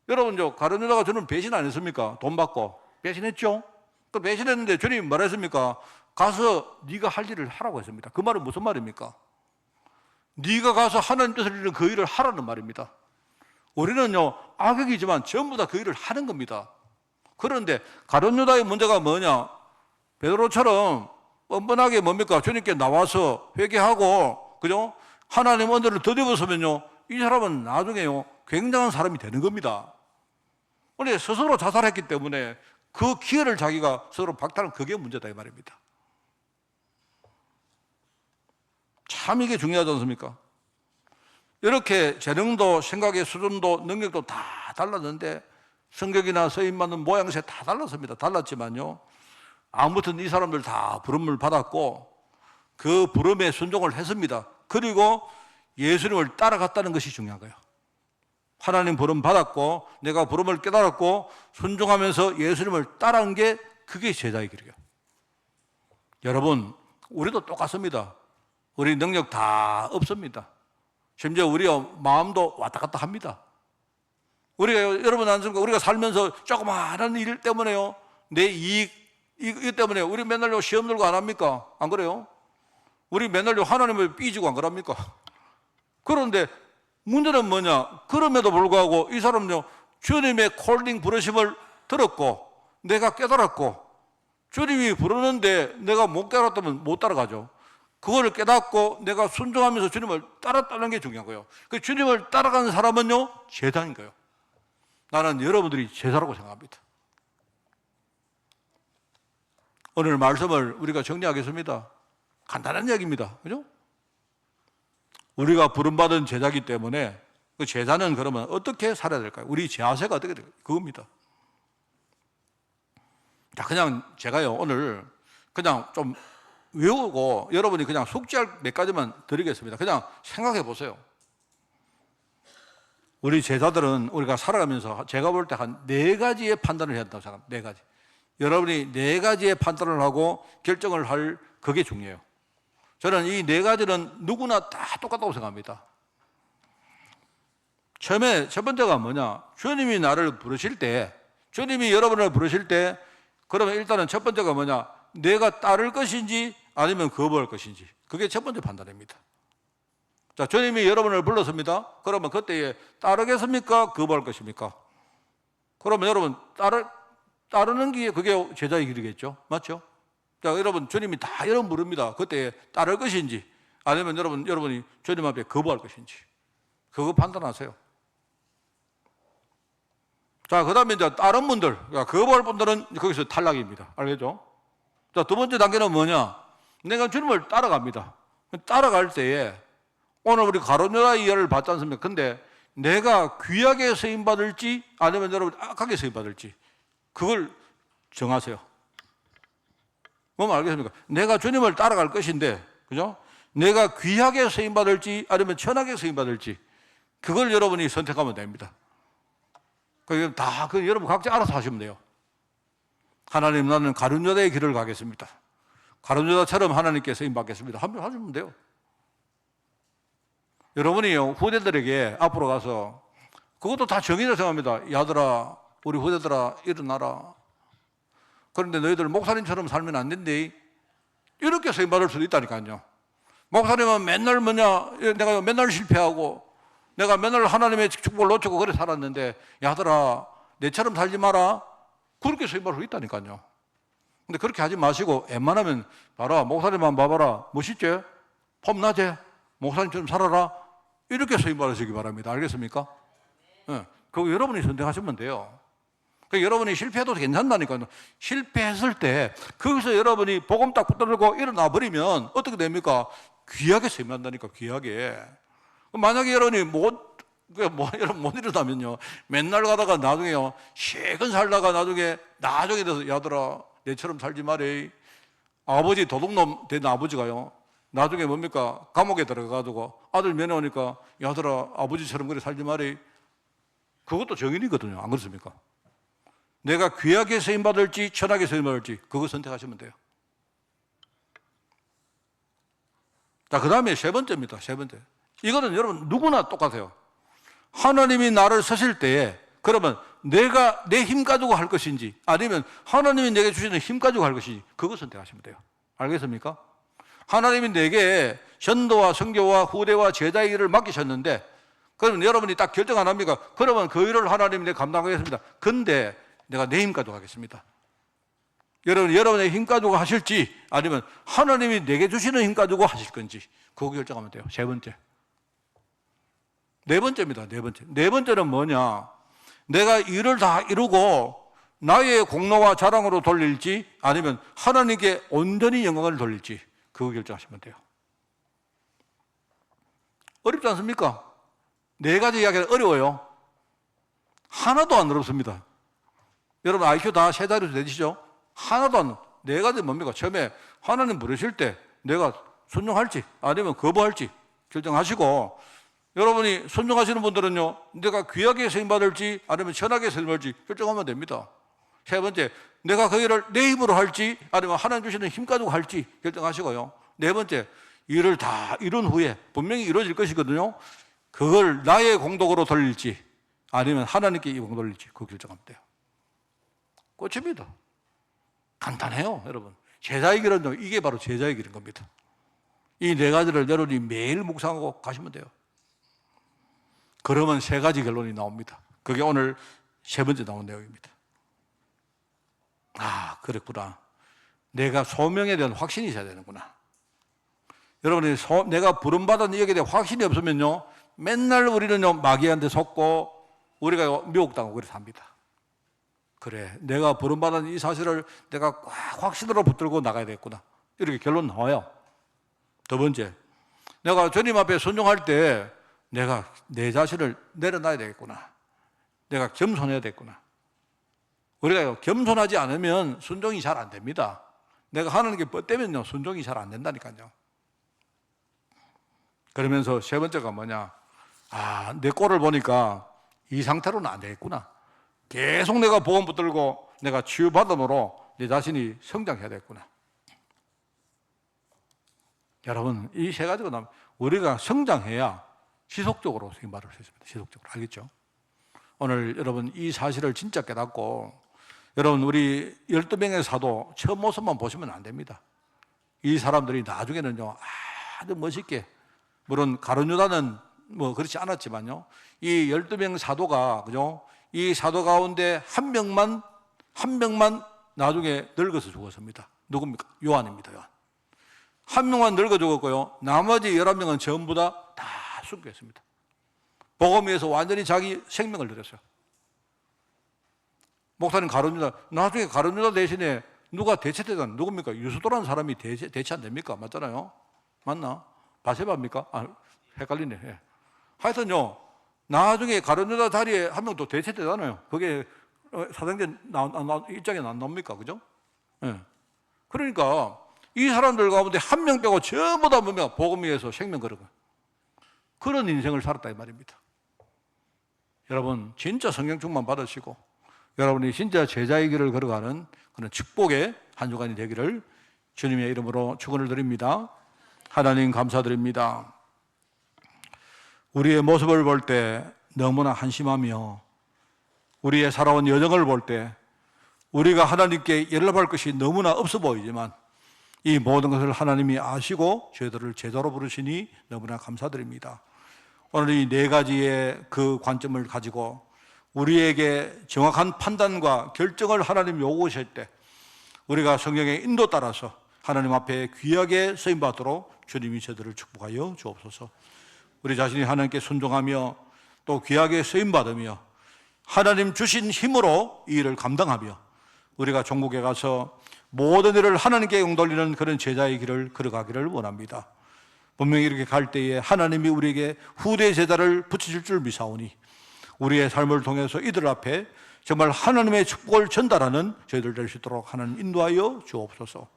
여러분, 가룟 유다가 주님 배신 안 했습니까? 돈 받고 배신했죠. 그 배신했는데 주님이 뭐랬습니까? 가서 네가 할 일을 하라고 했습니다. 그 말은 무슨 말입니까? 네가 가서 하나님 뜻을 이루는 그 일을 하라는 말입니다. 우리는요 악역이지만 전부 다 그 일을 하는 겁니다. 그런데 가룟 유다의 문제가 뭐냐? 베드로처럼 뻔뻔하게 뭡니까? 주님께 나와서 회개하고, 그죠? 하나님 은혜를 덧입었으면요 이 사람은 나중에요 굉장한 사람이 되는 겁니다. 그런데 스스로 자살했기 때문에 그 기회를 자기가 스스로 박탈한 그게 문제다 이 말입니다. 참 이게 중요하지 않습니까? 이렇게 재능도 생각의 수준도 능력도 다 달랐는데 성격이나 서임받는 모양새 다 달랐습니다. 달랐지만요 아무튼 이 사람들 다 부름을 받았고 그 부름에 순종을 했습니다. 그리고 예수님을 따라갔다는 것이 중요한 거예요. 하나님 부름 받았고 내가 부름을 깨달았고 순종하면서 예수님을 따라한 게 그게 제자의 길이에요. 여러분, 우리도 똑같습니다. 우리 능력 다 없습니다. 심지어 우리 마음도 왔다 갔다 합니다. 우리가, 여러분 안습니까? 우리가 살면서 조그마한 일 때문에요 내 이익 이 때문에 우리 맨날 시험 들고 안 합니까? 안 그래요? 우리 맨날 하나님을 삐지고 안 그럽니까? 그런데 문제는 뭐냐? 그럼에도 불구하고 이 사람은요 주님의 콜링 부르심을 들었고 내가 깨달았고 주님이 부르는데 내가 못 깨달았다면 못 따라가죠. 그거를 깨닫고 내가 순종하면서 주님을 따랐다는 게 중요한 거예요. 그 주님을 따라가는 사람은요 제자인 거예요. 나는 여러분들이 제자라고 생각합니다. 오늘 말씀을 우리가 정리하겠습니다. 간단한 이야기입니다. 그죠? 우리가 부름받은 제자이기 때문에 그 제자는 그러면 어떻게 살아야 될까요? 우리 자세가 어떻게 될까요? 그겁니다. 자, 그냥 제가요 오늘 그냥 좀 외우고 여러분이 그냥 숙지할 몇 가지만 드리겠습니다. 그냥 생각해 보세요. 우리 제자들은 우리가 살아가면서 제가 볼 때 한 4가지의 판단을 해야 한다고 생각합니다. 4가지. 여러분이 4가지의 판단을 하고 결정을 할 그게 중요해요. 저는 이 4가지는 누구나 다 똑같다고 생각합니다. 처음에 첫 번째가 뭐냐? 주님이 나를 부르실 때, 주님이 여러분을 부르실 때, 그러면 일단은 첫 번째가 뭐냐? 내가 따를 것인지 아니면 거부할 것인지. 그게 첫 번째 판단입니다. 자, 주님이 여러분을 불렀습니다. 그러면 그때에 따르겠습니까? 거부할 것입니까? 그러면 여러분 따르는 게 그게 제자의 길이겠죠. 맞죠? 자, 여러분 주님이 다 여러분 부릅니다. 그때 따를 것인지 아니면 여러분이 주님 앞에 거부할 것인지 그거 판단하세요. 자, 그 다음에 이제 다른 분들, 거부할 분들은 거기서 탈락입니다. 알겠죠? 자, 두 번째 단계는 뭐냐? 내가 주님을 따라갑니다. 따라갈 때에 오늘 우리 가룟유다 이야기를 봤지 않습니까? 근데 내가 귀하게 쓰임받을지 아니면 여러분 악하게 쓰임받을지 그걸 정하세요. 뭐면 알겠습니까? 내가 주님을 따라갈 것인데, 그죠? 내가 귀하게 쓰임받을지 아니면 천하게 쓰임받을지 그걸 여러분이 선택하면 됩니다. 그 여러분 각자 알아서 하시면 돼요. 하나님, 나는 가룟유다의 길을 가겠습니다. 가룟유다처럼 하나님께 쓰임 받겠습니다. 한번 하시면 돼요. 여러분이요, 후대들에게 앞으로 가서 그것도 다 정의를 생각합니다. 야들아, 우리 후대들아, 일어나라. 그런데 너희들 목사님처럼 살면 안 된대. 이렇게 쓰임 받을 수도 있다니까요. 목사님은 맨날 내가 맨날 실패하고 내가 맨날 하나님의 축복을 놓치고 그래 살았는데 야들아, 내처럼 살지 마라. 그렇게 쓰임 받을 수 있다니까요. 근데 그렇게 하지 마시고 웬만하면 봐라, 목사님만 봐봐라. 멋있지? 폼나지? 목사님처럼 살아라. 이렇게 쓰임 받으시기 바랍니다. 알겠습니까? 네. 그거 여러분이 선택하시면 돼요. 그러니까 여러분이 실패해도 괜찮다니까요. 실패했을 때 거기서 여러분이 복음 딱 붙들고 일어나 버리면 어떻게 됩니까? 귀하게 쓰임 받는다니까, 귀하게. 만약에 여러분이 여러분 못 일어나면요, 맨날 가다가 나중에요, 실컷 살다가 나중에 돼서 야들아, 내처럼 살지 말해. 아버지 도둑놈 된 아버지가요, 나중에 뭡니까? 감옥에 들어가가지고 아들 면회오니까 야들아, 아버지처럼 그래 살지 말해. 그것도 정인이거든요. 안 그렇습니까? 내가 귀하게 쓰임받을지 천하게 쓰임받을지 그거 선택하시면 돼요. 자, 그 다음에 세 번째입니다. 세 번째. 이거는 여러분 누구나 똑같아요. 하나님이 나를 쓰실 때에 그러면 내가 내 힘 가지고 할 것인지 아니면 하나님이 내게 주시는 힘 가지고 할 것인지 그거 선택하시면 돼요. 알겠습니까? 하나님이 내게 전도와 선교와 후대와 제자의 일을 맡기셨는데 그러면 여러분이 딱 결정 안 합니까? 그러면 그 일을 하나님이 내가 감당하겠습니다. 근데 내가 내 힘 가지고 하겠습니다. 여러분의 힘 가지고 하실지 아니면 하나님이 내게 주시는 힘 가지고 하실 건지 그거 결정하면 돼요. 세 번째. 네 번째입니다. 네 번째. 네 번째는 뭐냐? 내가 일을 다 이루고 나의 공로와 자랑으로 돌릴지 아니면 하나님께 온전히 영광을 돌릴지 그거 결정하시면 돼요. 어렵지 않습니까? 네 가지 이야기가 어려워요. 하나도 안 어렵습니다. 여러분 IQ 다 세 자리로 되시죠? 하나도 안, 네 가지 뭡니까? 처음에 하나님 부르실 때 내가 순종할지 아니면 거부할지 결정하시고, 여러분이 순종하시는 분들은요, 내가 귀하게 쓰임받을지 아니면 천하게 쓰임받을지 결정하면 됩니다. 세 번째, 내가 그 일을 내 힘으로 할지 아니면 하나님 주시는 힘 가지고 할지 결정하시고요. 네 번째, 일을 다 이룬 후에 분명히 이루어질 것이거든요. 그걸 나의 공덕으로 돌릴지 아니면 하나님께 이 공덕을 돌릴지 그거 결정하면 돼요. 끝입니다. 간단해요, 여러분. 제자의 길은 이게 바로 제자의 길인 겁니다. 이 네 가지를 여러분이 매일 묵상하고 가시면 돼요. 그러면 세 가지 결론이 나옵니다. 그게 오늘 세 번째 나온 내용입니다. 아, 그랬구나. 내가 소명에 대한 확신이 있어야 되는구나. 여러분이 내가 부름받은 여기에 대한 확신이 없으면요, 맨날 우리는요, 마귀한테 속고 우리가 미혹당하고 그래서 합니다. 그래, 내가 부름받은 이 사실을 내가 꽉 확신으로 붙들고 나가야 되겠구나. 이렇게 결론 나와요. 두 번째, 내가 주님 앞에 순종할 때 내가 내 자신을 내려놔야 되겠구나. 내가 겸손해야 되겠구나. 우리가 겸손하지 않으면 순종이 잘 안 됩니다. 내가 하나님께 뻗대면요, 순종이 잘 안 된다니까요. 그러면서 세 번째가 뭐냐? 아, 내 꼴을 보니까 이 상태로는 안 되겠구나. 계속 내가 보험 붙들고 내가 치유받음으로 내 자신이 성장해야 되겠구나. 여러분, 이 세 가지가 나면 우리가 성장해야 지속적으로 생활할 수 있습니다. 지속적으로. 알겠죠? 오늘 여러분 이 사실을 진짜 깨닫고, 여러분 우리 12명의 사도 첫 모습만 보시면 안 됩니다. 이 사람들이 나중에는요, 아주 멋있게, 물론 가룟유다는 뭐 그렇지 않았지만요, 이 12명 사도가, 그죠? 이 사도 가운데 한 명만 나중에 늙어서 죽었습니다. 누굽니까? 요한입니다. 요한. 한 명만 늙어 죽었고요, 나머지 11명은 전부 다 순교했습니다. 복음 위해서 완전히 자기 생명을 드렸어요. 목사님 가룟유다, 나중에 가룟유다 대신에 누가 대체되던 누굽니까? 유수도라는 사람이 대체 안 됩니까? 맞잖아요. 맞나? 바세바입니까? 헷갈리네. 예. 하여튼요, 나중에 가룟유다 자리에 한 명 더 대체되잖아요. 그게 사도행전 일장에 안 나옵니까? 그죠? 예. 그러니까 이 사람들 가운데 한 명 빼고 전부 다 뭡니까? 복음 위해서 생명 걸은 거예요. 그런 인생을 살았다 이 말입니다. 여러분 진짜 성령 충만 받으시고 여러분이 진짜 제자의 길을 걸어가는 그런 축복의 한 주간이 되기를 주님의 이름으로 축원을 드립니다. 하나님 감사드립니다. 우리의 모습을 볼 때 너무나 한심하며 우리의 살아온 여정을 볼 때 우리가 하나님께 연락할 것이 너무나 없어 보이지만 이 모든 것을 하나님이 아시고 저희들을 제자로 부르시니 너무나 감사드립니다. 오늘 이 네 가지의 그 관점을 가지고 우리에게 정확한 판단과 결정을 하나님 요구하실 때 우리가 성령의 인도 따라서 하나님 앞에 귀하게 쓰임받도록 주님이 저희들을 축복하여 주옵소서. 우리 자신이 하나님께 순종하며 또 귀하게 쓰임받으며 하나님 주신 힘으로 이 일을 감당하며 우리가 종국에 가서 모든 일을 하나님께 영돌리는 그런 제자의 길을 걸어가기를 원합니다. 분명히 이렇게 갈 때에 하나님이 우리에게 후대 제자를 붙이실 줄 미사오니 우리의 삶을 통해서 이들 앞에 정말 하나님의 축복을 전달하는 저희들 될 수 있도록 하나님 인도하여 주옵소서.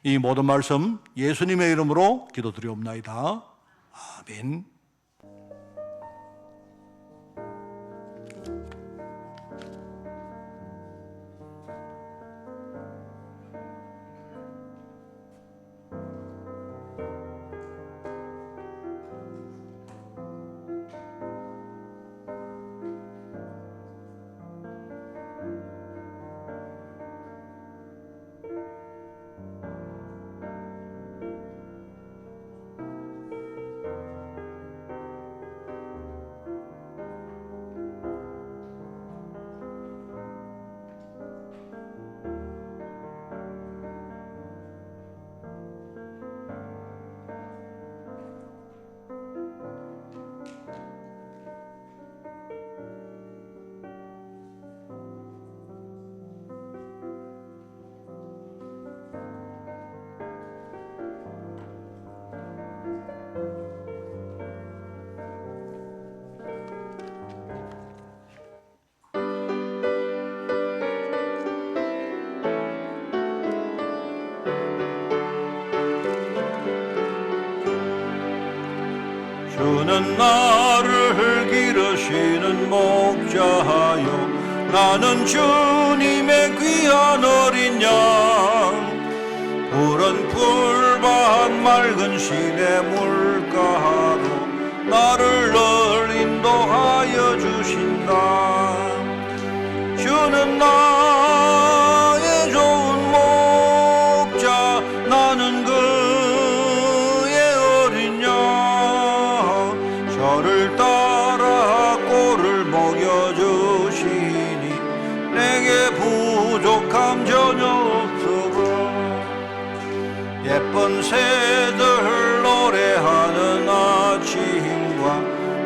이 모든 말씀 예수님의 이름으로 기도드리옵나이다. 아멘. 주는 나를 기르시는 목자요 나는 주님의 귀한 어린 양 푸른 풀밭 맑은 시내 물가로 나를 늘 인도하여 주신다. 주는 나의 좋은 목자 나는 그의 어린 양 저를 따라 꼴을 먹여주시니 내게 부족함 전혀 없으라. 예쁜 새들 노래하는 아침과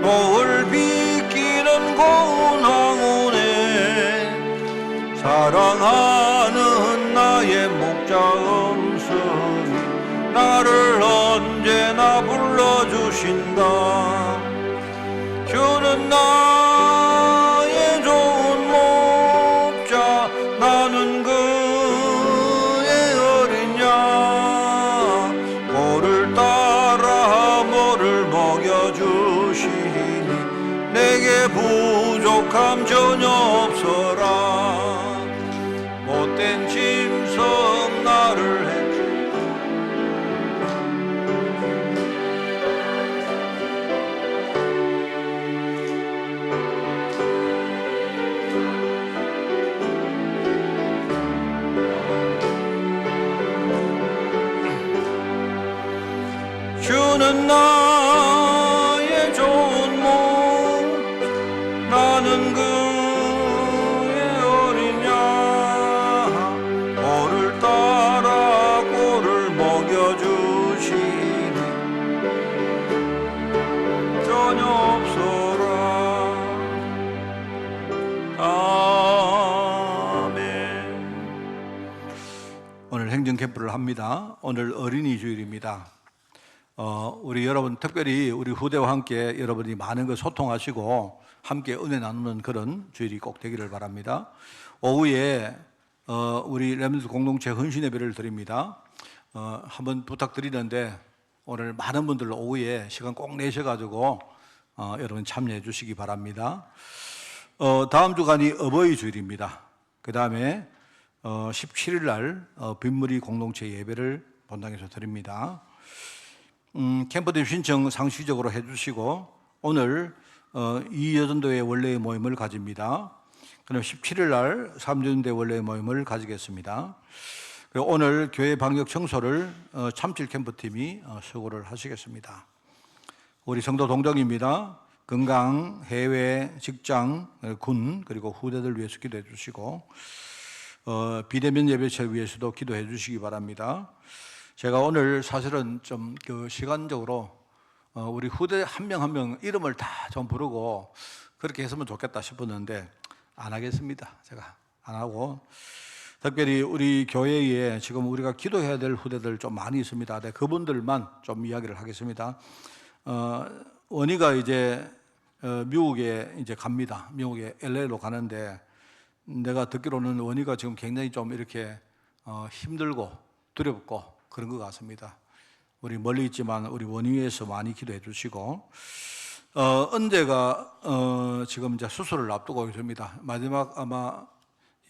노을 비키는 고운 황혼에 사랑하는 나의 목자 음성이 나를 언제나 불러주신다. 주는 나의 좋은 목자 나는 그의 어린 양 꼴을 따라 뭐를 먹여주시니 내게 부족함 전혀 없어라. 못된 짐승 나를 주는 나의 좋은 몸 나는 그의 어린 양 꼴을 따라 꼴을 먹여주시니 전혀 없어라. 기도를 합니다. 오늘 어린이 주일입니다. 우리 여러분, 특별히 우리 후대와 함께 여러분이 많은 거 소통하시고 함께 은혜 나누는 그런 주일이 꼭 되기를 바랍니다. 오후에 우리 렘넌트 공동체 헌신 예배를 드립니다. 한번 부탁드리는데 오늘 많은 분들 오후에 시간 꼭 내셔가지고 여러분 참여해 주시기 바랍니다. 다음 주간이 어버이 주일입니다. 그 다음에 17일 날 빗물이 공동체 예배를 본당에서 드립니다. 캠프팀 신청 상시적으로 해주시고 오늘 이여전도회 원래의 모임을 가집니다. 그럼 17일 날 3전대 원래의 모임을 가지겠습니다. 오늘 교회 방역 청소를 참칠 캠프팀이 수고를 하시겠습니다. 우리 성도 동정입니다. 건강, 해외, 직장, 군 그리고 후대들 위해서 기도해 주시고 비대면 예배체 위해서도 기도해 주시기 바랍니다. 제가 오늘 사실은 좀 시간적으로 우리 후대 한 명 한 명 이름을 다 좀 부르고 그렇게 했으면 좋겠다 싶었는데 안 하겠습니다. 제가 안 하고 특별히 우리 교회에 지금 우리가 기도해야 될 후대들 좀 많이 있습니다. 네, 그분들만 좀 이야기를 하겠습니다. 원희가 이제 미국에 이제 갑니다. 미국에 LA로 가는데 내가 듣기로는 원희가 지금 굉장히 좀 이렇게 힘들고 두렵고 그런 것 같습니다. 우리 멀리 있지만 우리 원희 위해서 많이 기도해 주시고 은재가 지금 이제 수술을 앞두고 있습니다. 마지막 아마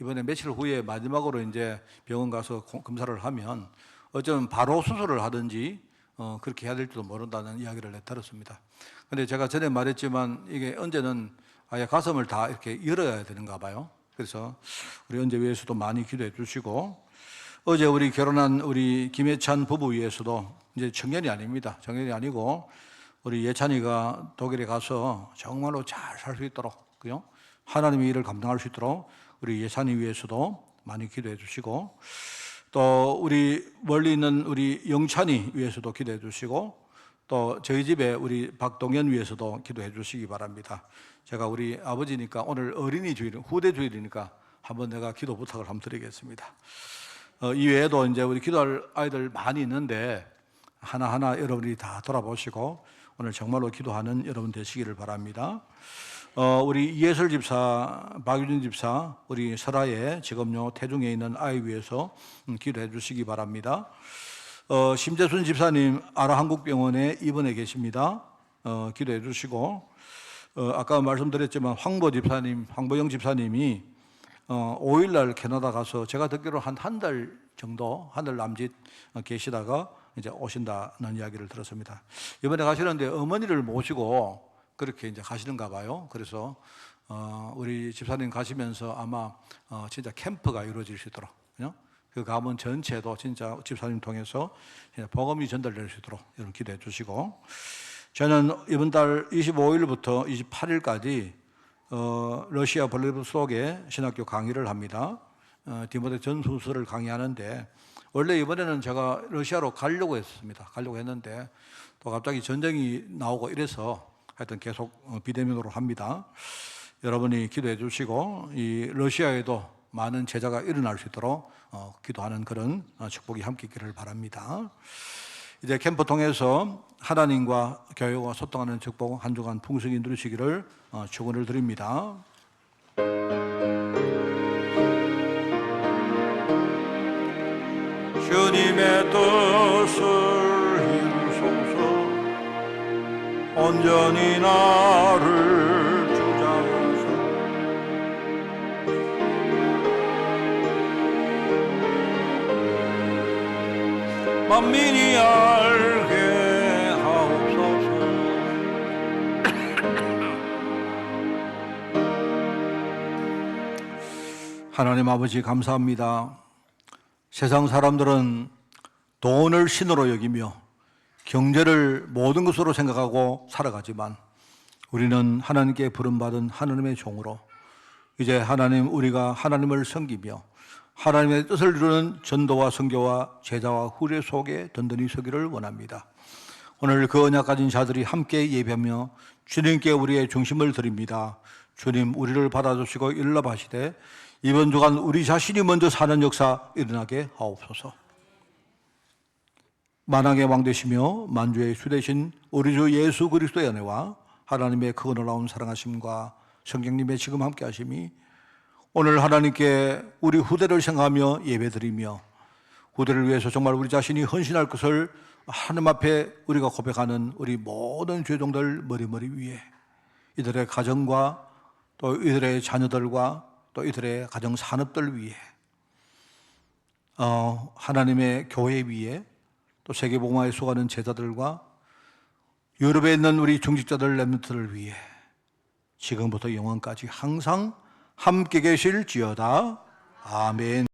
이번에 며칠 후에 마지막으로 이제 병원 가서 검사를 하면 어쩌면 바로 수술을 하든지 그렇게 해야 될지도 모른다는 이야기를 들었습니다. 근데 제가 전에 말했지만 이게 은재는 아예 가슴을 다 이렇게 열어야 되는가 봐요. 그래서 우리 은재 위해서도 많이 기도해 주시고 어제 우리 결혼한 우리 김예찬 부부 위해서도 이제 청년이 아닙니다. 청년이 아니고 우리 예찬이가 독일에 가서 정말로 잘 살 수 있도록 그요? 하나님의 일을 감당할 수 있도록 우리 예찬이 위해서도 많이 기도해 주시고 또 우리 멀리 있는 우리 영찬이 위해서도 기도해 주시고 또 저희 집에 우리 박동현 위해서도 기도해 주시기 바랍니다. 제가 우리 아버지니까 오늘 어린이 주일, 후대 주일이니까 한번 내가 기도 부탁을 한번 드리겠습니다. 이외에도 이제 우리 기도할 아이들 많이 있는데 하나하나 여러분이 다 돌아보시고 오늘 정말로 기도하는 여러분 되시기를 바랍니다. 우리 이예설 집사, 박유진 집사, 우리 설아의 지금요 태중에 있는 아이 위해서 기도해 주시기 바랍니다. 심재순 집사님 아라한국병원에 입원해 계십니다. 기도해 주시고 아까 말씀드렸지만 황보영 집사님이 5일날 캐나다 가서 제가 듣기로 한 달 정도, 한 달 남짓 계시다가 이제 오신다는 이야기를 들었습니다. 이번에 가시는데 어머니를 모시고 그렇게 이제 가시는가 봐요. 그래서 우리 집사님 가시면서 아마 진짜 캠프가 이루어질 수 있도록 그 가문 전체도 진짜 집사님 통해서 복음이 전달될 수 있도록 여러분 기도해 주시고 저는 이번 달 25일부터 28일까지 러시아 블레디보스톡에 신학교 강의를 합니다. 디모데 전후서를 강의하는데 원래 이번에는 제가 러시아로 가려고 했습니다. 가려고 했는데 또 갑자기 전쟁이 나오고 이래서 하여튼 계속 비대면으로 합니다. 여러분이 기도해 주시고 이 러시아에도 많은 제자가 일어날 수 있도록 기도하는 그런 축복이 함께 있기를 바랍니다. 이제 캠프 통해서 하나님과 교회와 소통하는 축복 한 주간 풍성히 누리시기를 축원을 드립니다. 주님의 뜻을 이루소서 온전히 나를 주장하사 만민이 알게 하옵소서. 하나님 아버지 감사합니다. 세상 사람들은 돈을 신으로 여기며 경제를 모든 것으로 생각하고 살아가지만 우리는 하나님께 부름받은 하나님의 종으로 이제 하나님 우리가 하나님을 섬기며 하나님의 뜻을 이루는 전도와 선교와 제자와 후례 속에 든든히 서기를 원합니다. 오늘 그 언약 가진 자들이 함께 예배하며 주님께 우리의 중심을 드립니다. 주님 우리를 받아주시고 일러바시되 이번 주간 우리 자신이 먼저 사는 역사 일어나게 하옵소서. 만왕의 왕 되시며 만주의 주 되신 우리 주 예수 그리스도의 은혜와 하나님의 그 놀라운 사랑하심과 성령님의 지금 함께 하심이 오늘 하나님께 우리 후대를 생각하며 예배드리며 후대를 위해서 정말 우리 자신이 헌신할 것을 하나님 앞에 우리가 고백하는 우리 모든 죄종들 머리머리 위에 이들의 가정과 또 이들의 자녀들과 또 이들의 가정 산업들 위에 하나님의 교회 위에 또 세계복음화에 속하는 제자들과 유럽에 있는 우리 중직자들 렘넌트를 위해 지금부터 영원까지 항상 함께 계실지어다. 아멘.